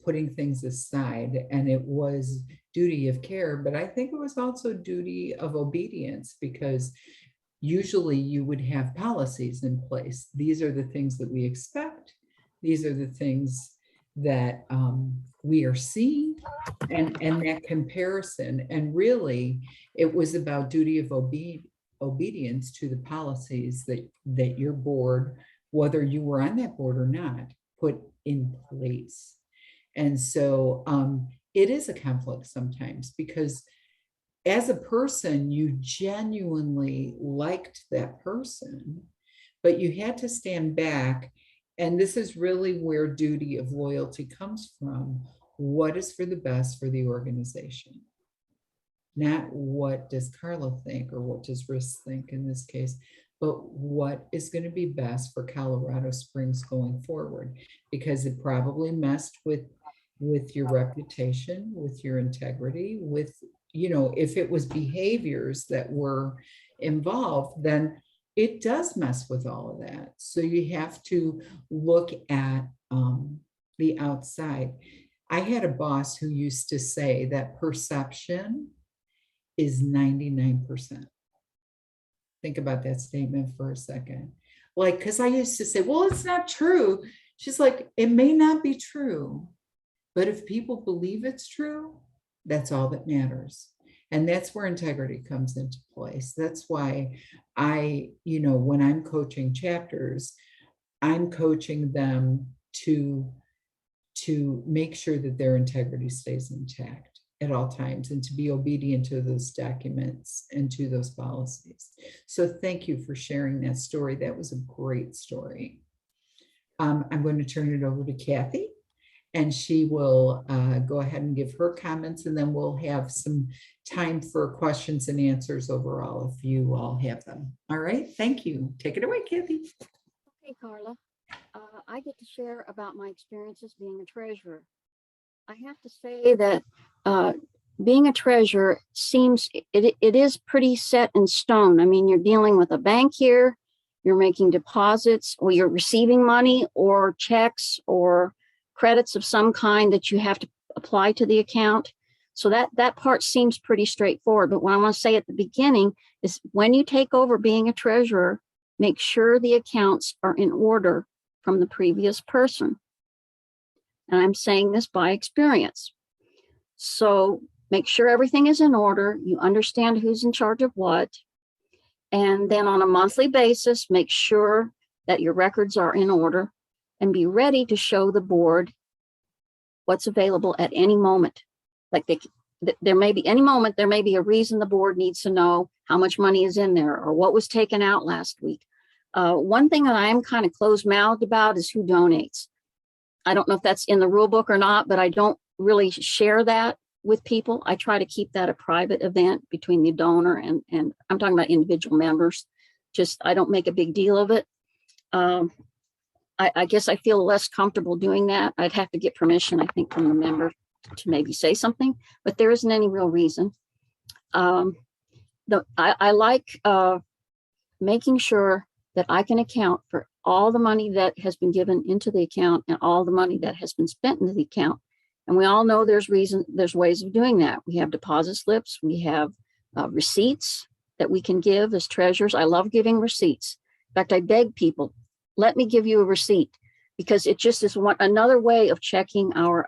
putting things aside, and it was duty of care, but I think it was also duty of obedience, because usually you would have policies in place. These are the things that we expect. These are the things that we are seeing, and that comparison. And really, it was about duty of obedience to the policies that your board, whether you were on that board or not, put in place. And so it is a conflict sometimes, because as a person, you genuinely liked that person, but you had to stand back. And this is really where duty of loyalty comes from. What is for the best for the organization? not what does Carla think or what does Riss think in this case, but what is going to be best for Colorado Springs going forward, because it probably messed with your reputation, with your integrity, with, you know, if it was behaviors that were involved, then it does mess with all of that. So you have to look at the outside. I had a boss who used to say that perception is 99%. Think about that statement for a second. Like, because I used to say, well, it's not true. She's like, it may not be true, but if people believe it's true, that's all that matters. And that's where integrity comes into place. That's why I, you know, when I'm coaching chapters, I'm coaching them to make sure that their integrity stays intact at all times and to be obedient to those documents and to those policies. So thank you for sharing that story. That was a great story. I'm going to turn it over to Kathy, and she will go ahead and give her comments, and then we'll have some time for questions and answers overall if you all have them. All right, thank you. Take it away, Kathy. Okay, Carla. I get to share about my experiences being a treasurer. I have to say that being a treasurer seems, it is pretty set in stone. I mean, you're dealing with a bank here, you're making deposits, or you're receiving money or checks or credits of some kind that you have to apply to the account. So that part seems pretty straightforward. But what I want to say at the beginning is when you take over being a treasurer, make sure the accounts are in order from the previous person. And I'm saying this by experience. So make sure everything is in order. You understand who's in charge of what. And then on a monthly basis, make sure that your records are in order and be ready to show the board what's available at any moment. Like there may be any moment, there may be a reason the board needs to know how much money is in there or what was taken out last week. One thing that I am kind of closed-mouthed about is who donates. I don't know if that's in the rule book or not, but I don't really share that with people. I try to keep that a private event between the donor and I'm talking about individual members. Just, I don't make a big deal of it. I guess I feel less comfortable doing that. I'd have to get permission, I think, from the member to maybe say something, but there isn't any real reason. I like making sure that I can account for all the money that has been given into the account and all the money that has been spent into the account. And we all know there's ways of doing that. We have deposit slips, we have receipts that we can give as treasurers. I love giving receipts. In fact, I beg people, let me give you a receipt, because it just is another way of checking our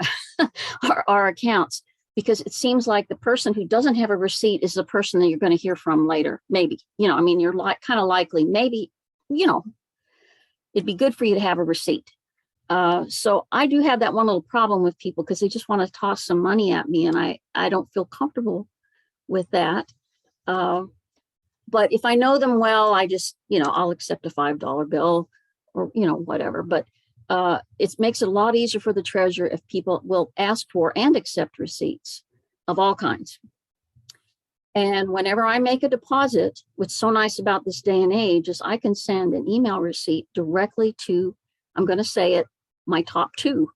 our accounts, because it seems like the person who doesn't have a receipt is the person that you're going to hear from later. Maybe, you know, I mean, you're kind of likely, maybe, you know, it'd be good for you to have a receipt. So I do have that one little problem with people because they just want to toss some money at me, and I don't feel comfortable with that. But if I know them well, I just, you know, I'll accept a $5 bill or, you know, whatever. But it makes it a lot easier for the treasurer if people will ask for and accept receipts of all kinds. And whenever I make a deposit, what's so nice about this day and age is I can send an email receipt directly to, I'm going to say it, my top two.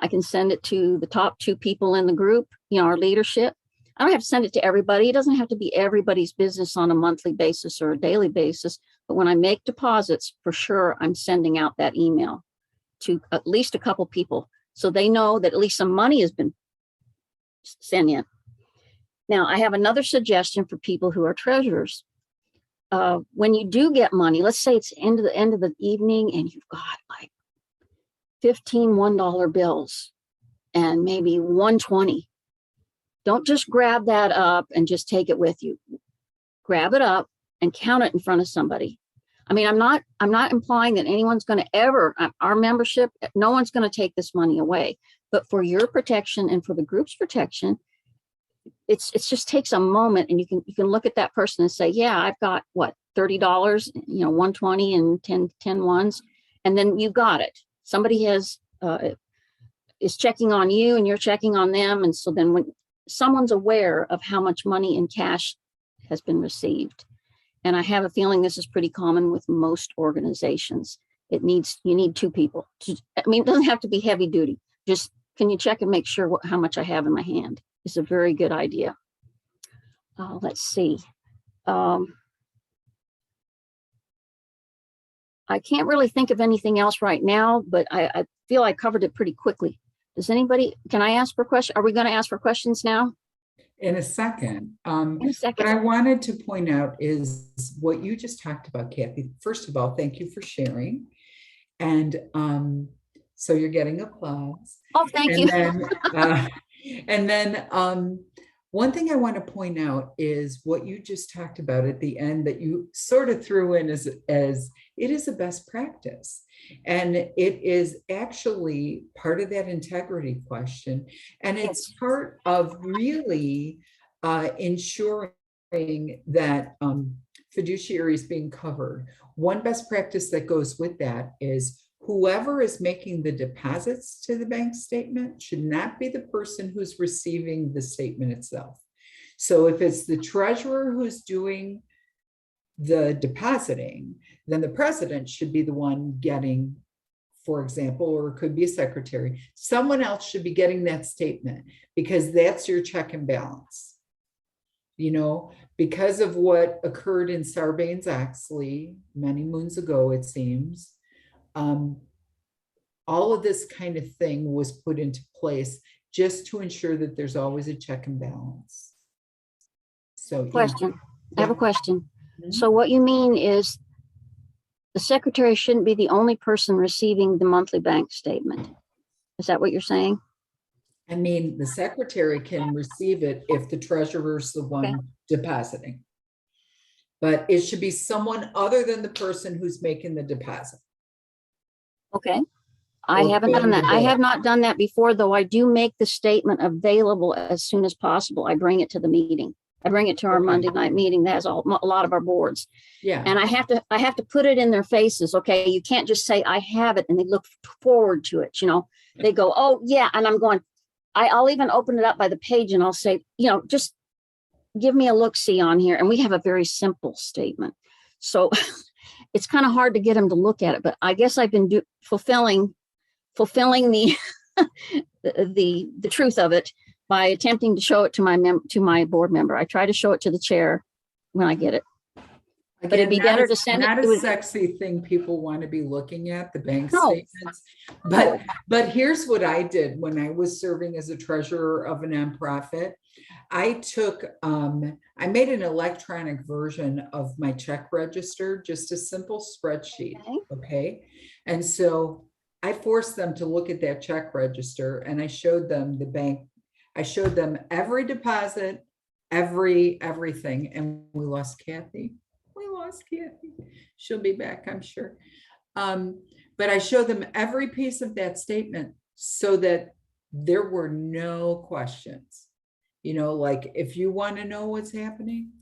I can send it to the top two people in the group, you know, our leadership. I don't have to send it to everybody. It doesn't have to be everybody's business on a monthly basis or a daily basis. But when I make deposits, for sure, I'm sending out that email to at least a couple people so they know that at least some money has been sent in. Now, I have another suggestion for people who are treasurers. When you do get money, let's say it's end of the evening and you've got like 15 $1 bills and maybe 120. Don't just grab that up and just take it with you. Grab it up and count it in front of somebody. I mean, I'm not implying that anyone's going to ever, our membership, no one's going to take this money away. But for your protection and for the group's protection, it's just takes a moment, and you can look at that person and say, yeah, I've got what, $30, you know, 120 and 10 ones, and then you got it. Somebody has is checking on you and you're checking on them. And so then when someone's aware of how much money in cash has been received. And I have a feeling this is pretty common with most organizations. You need two people. I mean, it doesn't have to be heavy duty. Just, can you check and make sure how much I have in my hand? It's a very good idea. Let's see. I can't really think of anything else right now, but I feel I covered it pretty quickly. Can I ask for questions? Are we going to ask for questions now? In a second. In a second. What I wanted to point out is what you just talked about, Kathy. First of all, thank you for sharing. And so you're getting applause. Oh, thank And you. then, one thing I want to point out is what you just talked about at the end that you sort of threw in as it is a best practice. And it is actually part of that integrity question. And it's part of really ensuring that fiduciary is being covered. One best practice that goes with that is whoever is making the deposits to the bank statement should not be the person who's receiving the statement itself. So if it's the treasurer who's doing the depositing, then the president should be the one getting, for example, or it could be a secretary. Someone else should be getting that statement because that's your check and balance. You know, because of what occurred in Sarbanes-Oxley many moons ago, it seems, all of this kind of thing was put into place just to ensure that there's always a check and balance. So, Question. I have a question. Mhm. So what you mean is the secretary shouldn't be the only person receiving the monthly bank statement. Is that what you're saying? I mean, the secretary can receive it if the treasurer's the one depositing. But it should be someone other than the person who's making the deposit. Okay. I Or haven't done paying that. the I bill. have not done that before, though. I do make the statement available as soon as possible. I bring it to the meeting. I bring it to our Okay. Monday night meeting that has a lot of our boards. Yeah. And I have to put it in their faces. Okay. You can't just say I have it and they look forward to it. You know, they go, oh yeah. And I'm going, I'll even open it up by the page and I'll say, you know, just give me a look-see on here. And we have a very simple statement. So it's kind of hard to get them to look at it, but I guess I've been fulfilling the the truth of it by attempting to show it to my board member. I try to show it to the chair when I get it. But it'd be better to send it. Not It a would- sexy thing people want to be looking at, the bank No. statements. But here's what I did when I was serving as a treasurer of a nonprofit. I took, I made an electronic version of my check register, just a simple spreadsheet, okay? And so I forced them to look at that check register and I showed them the bank. I showed them every deposit, everything, and we lost Kathy. We lost Kathy. She'll be back, I'm sure. But I showed them every piece of that statement so that there were no questions. You know, like if you want to know what's happening,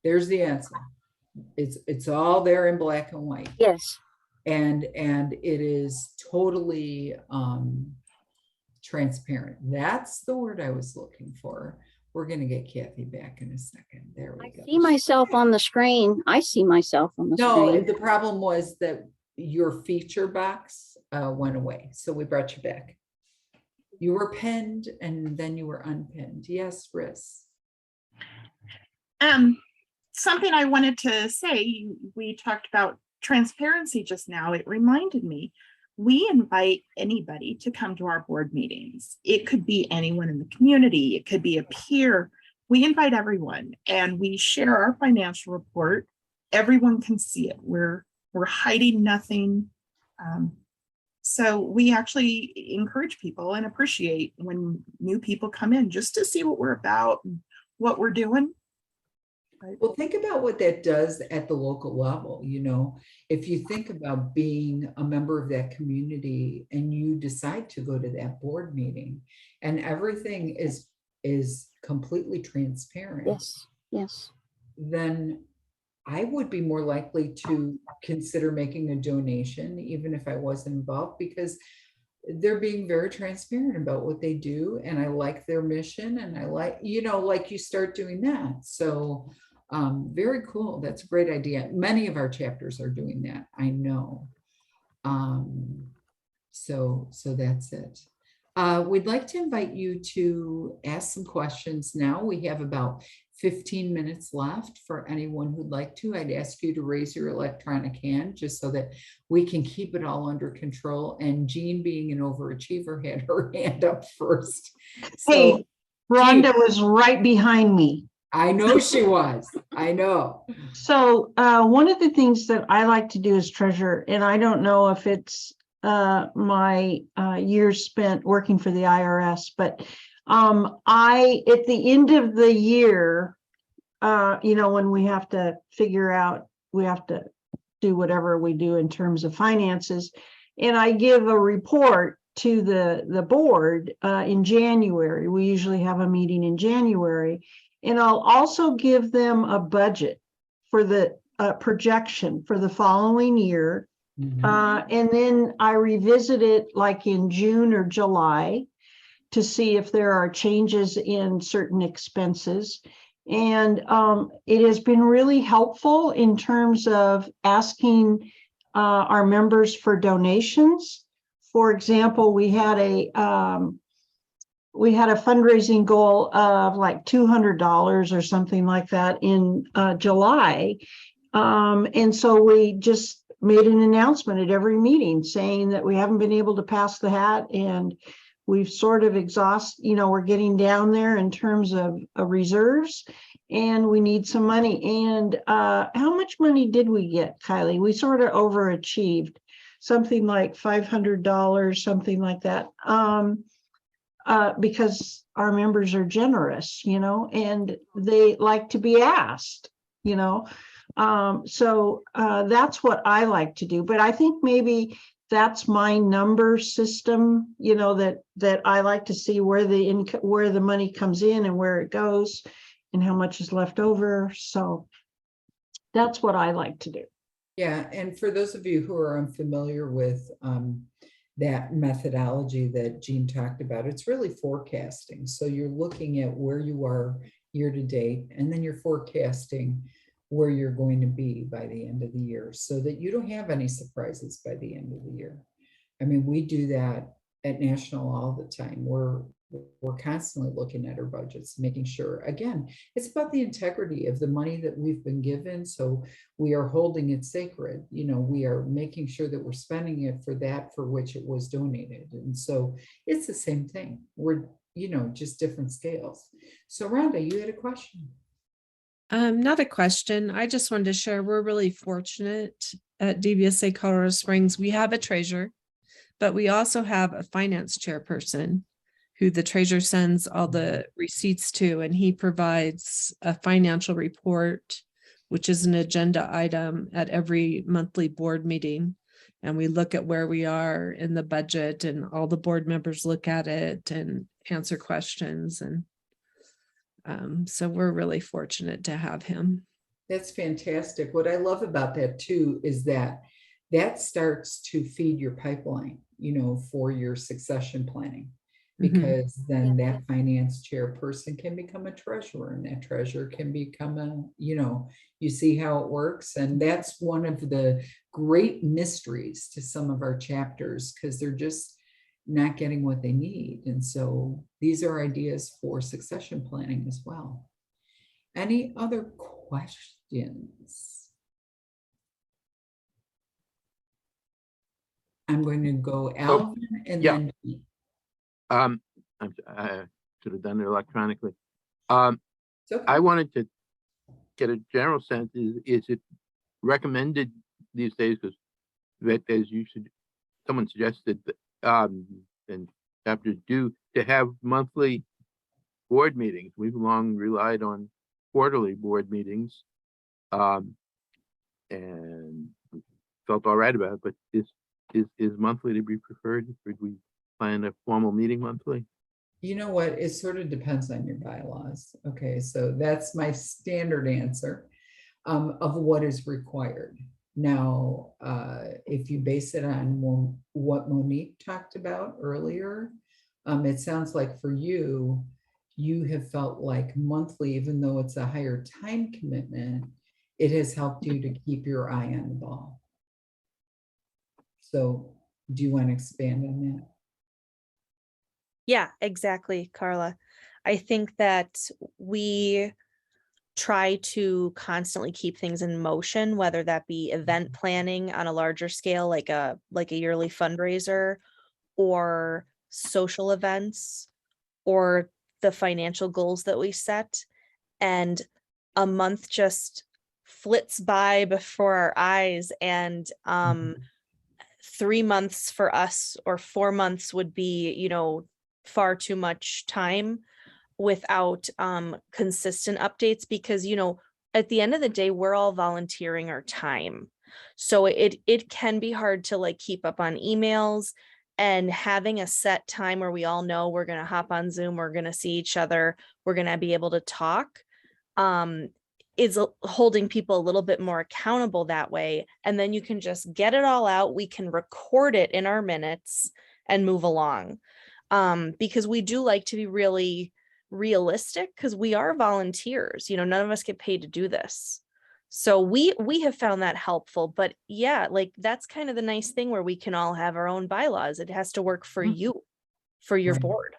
there's the answer. It's all there in black and white. Yes. And it is totally transparent. That's the word I was looking for. We're going to get Kathy back in a second. There we go. I see myself on the screen. I see myself on the No, screen. the problem was that your feature box went away. So we brought you back. You were pinned and then you were unpinned. Yes, Riss. Something I wanted to say, we talked about transparency just now. It reminded me, we invite anybody to come to our board meetings. It could be anyone in the community. It could be a peer. We invite everyone and we share our financial report. Everyone can see it. We're hiding nothing. So we actually encourage people and appreciate when new people come in just to see what we're about and what we're doing. Well, think about what that does at the local level. You know, if you think about being a member of that community and you decide to go to that board meeting and everything is completely transparent. Yes. Yes. Then I would be more likely to consider making a donation, even if I wasn't involved, because they're being very transparent about what they do, and I like their mission, and I like, like you start doing that. So very cool. That's a great idea. Many of our chapters are doing that, I know. So that's it. We'd like to invite you to ask some questions now. We have about 15 minutes left for anyone who'd like to. I'd ask you to raise your electronic hand just so that we can keep it all under control. And Jean, being an overachiever, had her hand up first. Hey, Rhonda was right behind me. I know she was. I know. So one of the things that I like to do as treasurer, and I don't know if it's my years spent working for the IRS, but I, at the end of the year, when we have to figure out, we have to do whatever we do in terms of finances, and I give a report to the board in January. We usually have a meeting in January, and I'll also give them a budget for the projection for the following year. And then I revisit it like in June or July to see if there are changes in certain expenses. And it has been really helpful in terms of asking our members for donations. For example, we had a fundraising goal of like $200 or something like that in July. And so we just made an announcement at every meeting saying that we haven't been able to pass the hat, and we've sort of we're getting down there in terms of reserves, and we need some money. And how much money did we get, Kylie? We sort of overachieved, something like $500, something like that, because our members are generous, and they like to be asked, so that's what I like to do. But I think maybe that's my number system, that I like to see where the money comes in and where it goes and how much is left over. So that's what I like to do. Yeah, and for those of you who are unfamiliar with that methodology that Jean talked about, it's really forecasting. So you're looking at where you are year to date, and then you're forecasting where you're going to be by the end of the year so that you don't have any surprises by the end of the year. I mean, we do that at National all the time. We're constantly looking at our budgets, making sure, again, it's about the integrity of the money that we've been given. So we are holding it sacred. We are making sure that we're spending it for that for which it was donated. And so it's the same thing. We're, just different scales. So Rhonda, you had a question. Not a question. I just wanted to share, we're really fortunate at DBSA Colorado Springs. We have a treasurer, but we also have a finance chairperson who the treasurer sends all the receipts to, and he provides a financial report, which is an agenda item at every monthly board meeting. And we look at where we are in the budget, and all the board members look at it and answer questions. And so we're really fortunate to have him. That's fantastic. What I love about that too is that starts to feed your pipeline, for your succession planning, because then that finance chairperson can become a treasurer, and that treasurer can become you see how it works. And that's one of the great mysteries to some of our chapters, because they're just not getting what they need. And so these are ideas for succession planning as well. Any other questions? I'm going to go Alvin and then I should have done it electronically. Okay. I wanted to get a general sense, is it recommended these days, because as someone suggested that and chapters do, to have monthly board meetings. We've long relied on quarterly board meetings, and felt all right about it. But is monthly to be preferred? Would we plan a formal meeting monthly? You know what? It sort of depends on your bylaws. Okay, so that's my standard answer of what is required. Now, if you base it on what Monique talked about earlier, it sounds like for you, you have felt like monthly, even though it's a higher time commitment, it has helped you to keep your eye on the ball. So do you want to expand on that? Yeah, exactly, Carla. I think that we try to constantly keep things in motion, whether that be event planning on a larger scale, like a yearly fundraiser, or social events, or the financial goals that we set. And a month just flits by before our eyes, and 3 months for us, or 4 months, would be, you know, far too much time without consistent updates, because, you know, at the end of the day, we're all volunteering our time. So it can be hard to like keep up on emails, and having a set time where we all know we're going to hop on Zoom, we're going to see each other, we're going to be able to talk, is holding people a little bit more accountable that way. And then you can just get it all out. We can record it in our minutes and move along. Because we do like to be really realistic, because we are volunteers, you know, none of us get paid to do this. So we have found that helpful. But yeah, like that's kind of the nice thing, where we can all have our own bylaws. It has to work for you, for your board.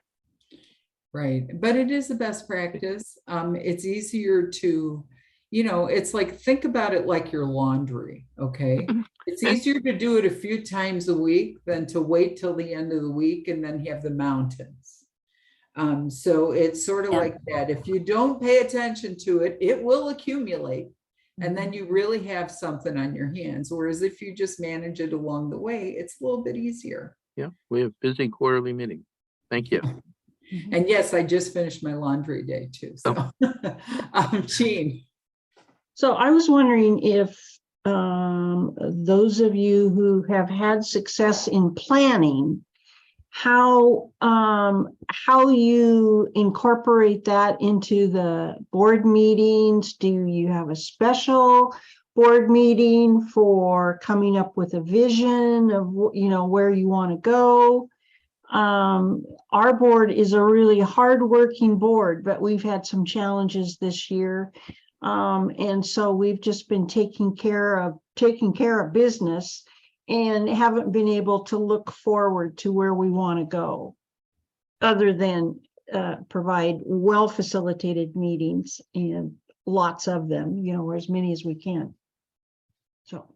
Right. But it is the best practice. It's easier to, you know, it's like, think about it like your laundry. Okay. It's easier to do it a few times a week than to wait till the end of the week and then have the mountains. So it's sort of like that. If you don't pay attention to it, it will accumulate. And then you really have something on your hands. Whereas if you just manage it along the way, it's a little bit easier. Yeah, we have busy quarterly meetings. Thank you. And yes, I just finished my laundry day too. So, Jean. So I was wondering if those of you who have had success in planning, how you incorporate that into the board meetings. Do you have a special board meeting for coming up with a vision of, you know, where you want to go? Our board is a really hardworking board, but we've had some challenges this year. And so we've just been taking care of business and haven't been able to look forward to where we want to go, other than provide well-facilitated meetings, and lots of them, you know, or as many as we can. So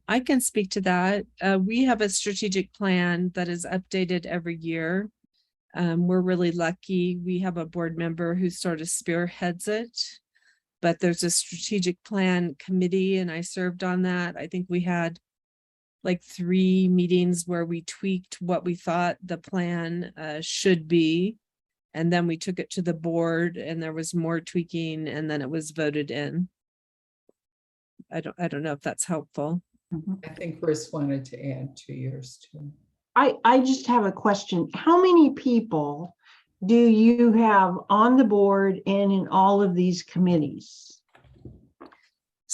I can speak to that. We have a strategic plan that is updated every year. We're really lucky. We have a board member who sort of spearheads it, but there's a strategic plan committee, and I served on that. I think we had like 3 meetings where we tweaked what we thought the plan should be. And then we took it to the board, and there was more tweaking, and then it was voted in. I don't know if that's helpful. I think Chris wanted to add 2 years too. I just have a question. How many people do you have on the board and in all of these committees?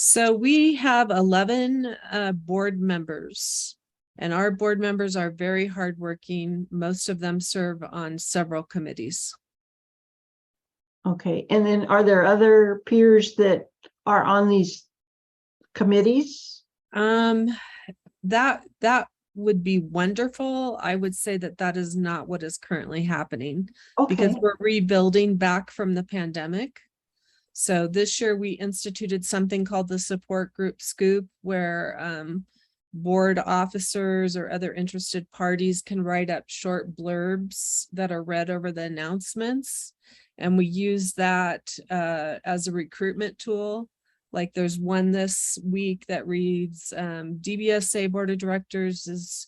So we have 11 board members, and our board members are very hardworking. Most of them serve on several committees. Okay, and then are there other peers that are on these committees? That would be wonderful. I would say that is not what is currently happening, because we're rebuilding back from the pandemic. So this year we instituted something called the support group scoop, where board officers or other interested parties can write up short blurbs that are read over the announcements. And we use that as a recruitment tool. Like there's one this week that reads, DBSA Board of Directors is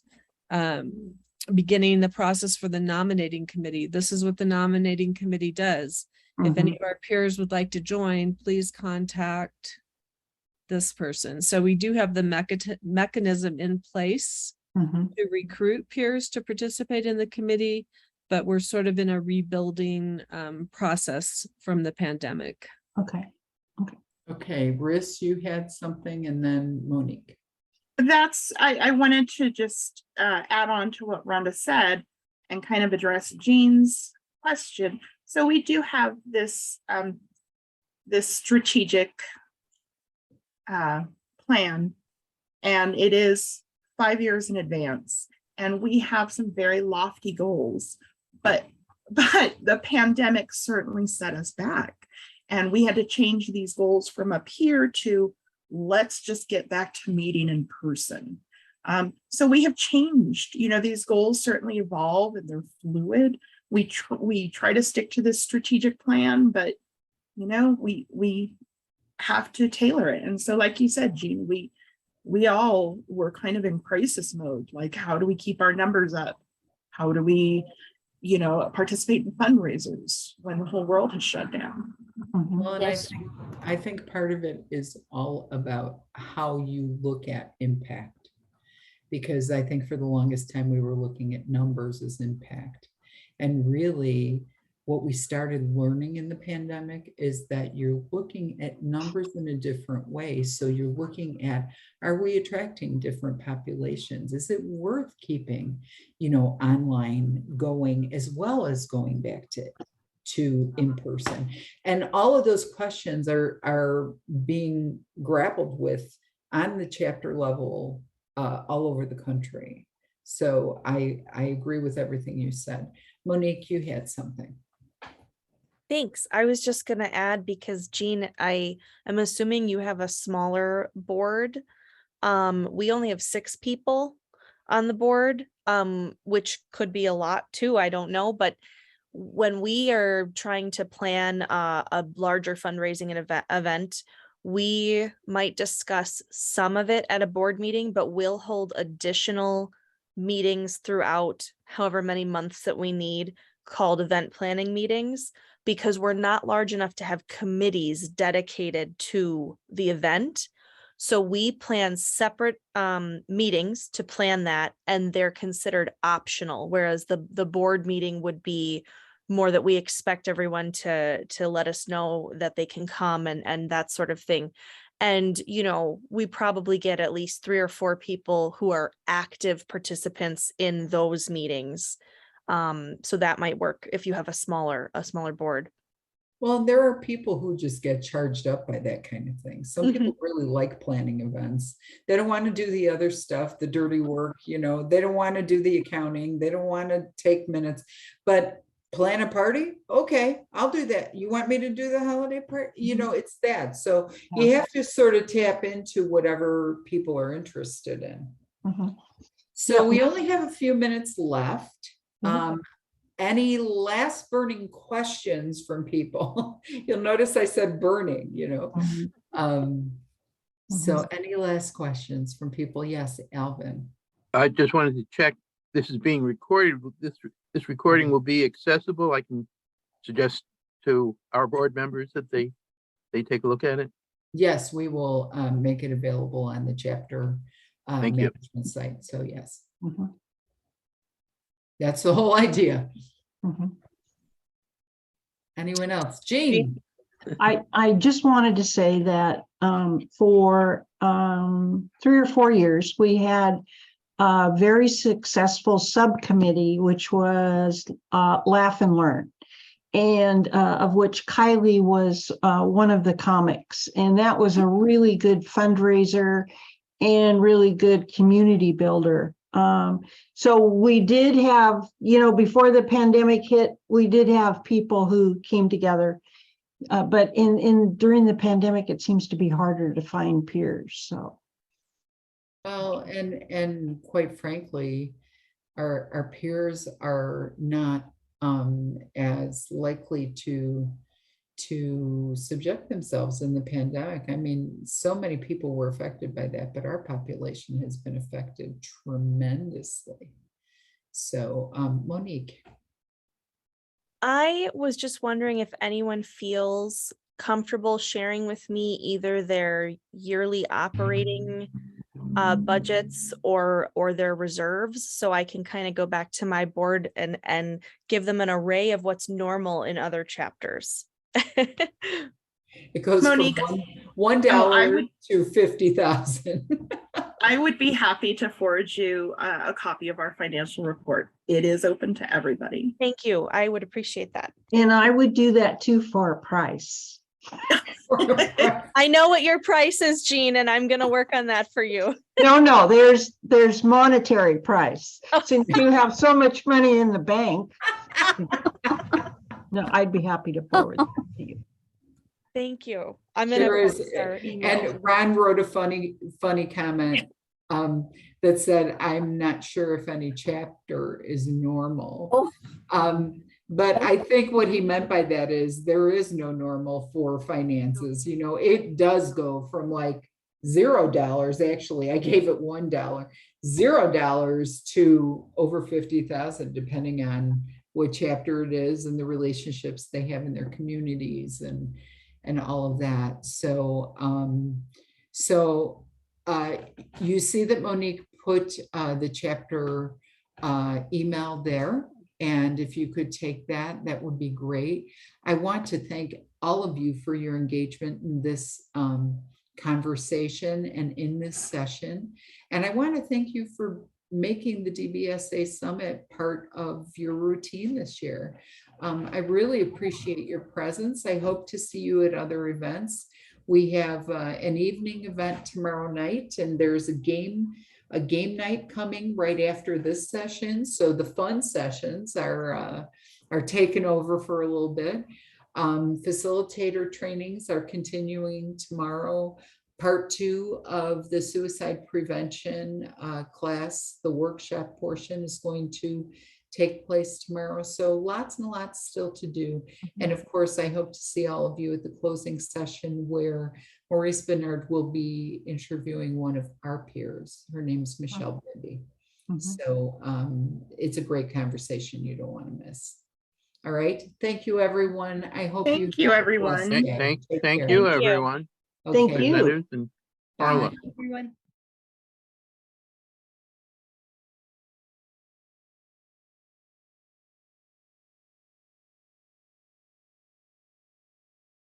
beginning the process for the nominating committee. This is what the nominating committee does. If any of our peers would like to join, please contact this person. So we do have the mechanism in place to recruit peers to participate in the committee, but we're sort of in a rebuilding process from the pandemic. Okay. Okay, Riss, you had something, and then Monique. I wanted to just add on to what Rhonda said and kind of address Jean's question. So we do have this this strategic plan, and it is 5 years in advance, and we have some very lofty goals, but the pandemic certainly set us back, and we had to change these goals from up here to let's just get back to meeting in person. So we have changed, these goals certainly evolve and they're fluid. We try to stick to this strategic plan, but we have to tailor it. And so, like you said, Jean, we all were kind of in crisis mode. Like, how do we keep our numbers up? How do we, participate in fundraisers when the whole world has shut down? Well, and Yes. I think part of it is all about how you look at impact. Because I think for the longest time, we were looking at numbers as impact. And really, what we started learning in the pandemic is that you're looking at numbers in a different way. So you're looking at, are we attracting different populations? Is it worth keeping, online going, as well as going back to in person? And all of those questions are being grappled with on the chapter level all over the country. So I agree with everything you said. Monique, you had something. Thanks. I was just going to add, because Jean, I am assuming you have a smaller board. We only have 6 people on the board, which could be a lot too. I don't know. But when we are trying to plan a larger fundraising event, we might discuss some of it at a board meeting, but we'll hold additional meetings throughout however many months that we need, called event planning meetings, because we're not large enough to have committees dedicated to the event. So we plan separate meetings to plan that, and they're considered optional, whereas the board meeting would be more that we expect everyone to let us know that they can come and that sort of thing. And, we probably get at least 3 or 4 people who are active participants in those meetings. So that might work if you have a smaller board. Well, there are people who just get charged up by that kind of thing. Some people really like planning events. They don't want to do the other stuff, the dirty work, they don't want to do the accounting. They don't want to take minutes, but plan a party. Okay, I'll do that. You want me to do the holiday party? It's that. So you have to sort of tap into whatever people are interested in. So we only have a few minutes left. Any last burning questions from people? You'll notice I said burning, So any last questions from people? Yes, Alvin. I just wanted to check, this is being recorded. This recording will be accessible. I can suggest to our board members that they take a look at it. Yes, we will make it available on the chapter management site. So yes. That's the whole idea. Anyone else? Jean. I just wanted to say that for 3 or 4 years, we had a very successful subcommittee, which was Laugh and Learn, and of which Kylie was one of the comics. And that was a really good fundraiser and really good community builder. So we did have, before the pandemic hit, we did have people who came together. But during the pandemic, it seems to be harder to find peers. So. Well, and quite frankly, our peers are not as likely to subject themselves in the pandemic. I mean, so many people were affected by that, but our population has been affected tremendously. So, Monique. I was just wondering if anyone feels comfortable sharing with me either their yearly operating budgets or their reserves, so I can kind of go back to my board and give them an array of what's normal in other chapters. It goes Monique. from $1 to 50,000. I would be happy to forward you a copy of our financial report. It is open to everybody. Thank you. I would appreciate that. And I would do that too for a price. I know what your price is, Jean, and I'm going to work on that for you. No, there's monetary price. Oh. Since you have so much money in the bank. No, I'd be happy to forward that to you. Thank you. I'm going There is, to our email. and Ron wrote a funny comment that said, "I'm not sure if any chapter is normal." But I think what he meant by that is there is no normal for finances. You know, it does go from like $0. Actually, I gave it $1, $0 to over 50,000, depending on what chapter it is and the relationships they have in their communities and all of that. So, you see that Monique put the chapter email there. And if you could take that, that would be great. I want to thank all of you for your engagement in this conversation and in this session. And I want to thank you for making the DBSA Summit part of your routine this year. I really appreciate your presence. I hope to see you at other events. We have an evening event tomorrow night, and there's a game night coming right after this session. So the fun sessions are taken over for a little bit. Facilitator trainings are continuing tomorrow. Part 2 of the suicide prevention class, the workshop portion, is going to take place tomorrow. So lots and lots still to do. And of course, I hope to see all of you at the closing session where Maurice Bernard will be interviewing one of our peers. Her name's Michelle Bibby. So it's a great conversation you don't want to miss. All right. Thank you, everyone. I hope Thank you, everyone. Thank you, everyone. Thank you. Presenters and Carla. Everyone.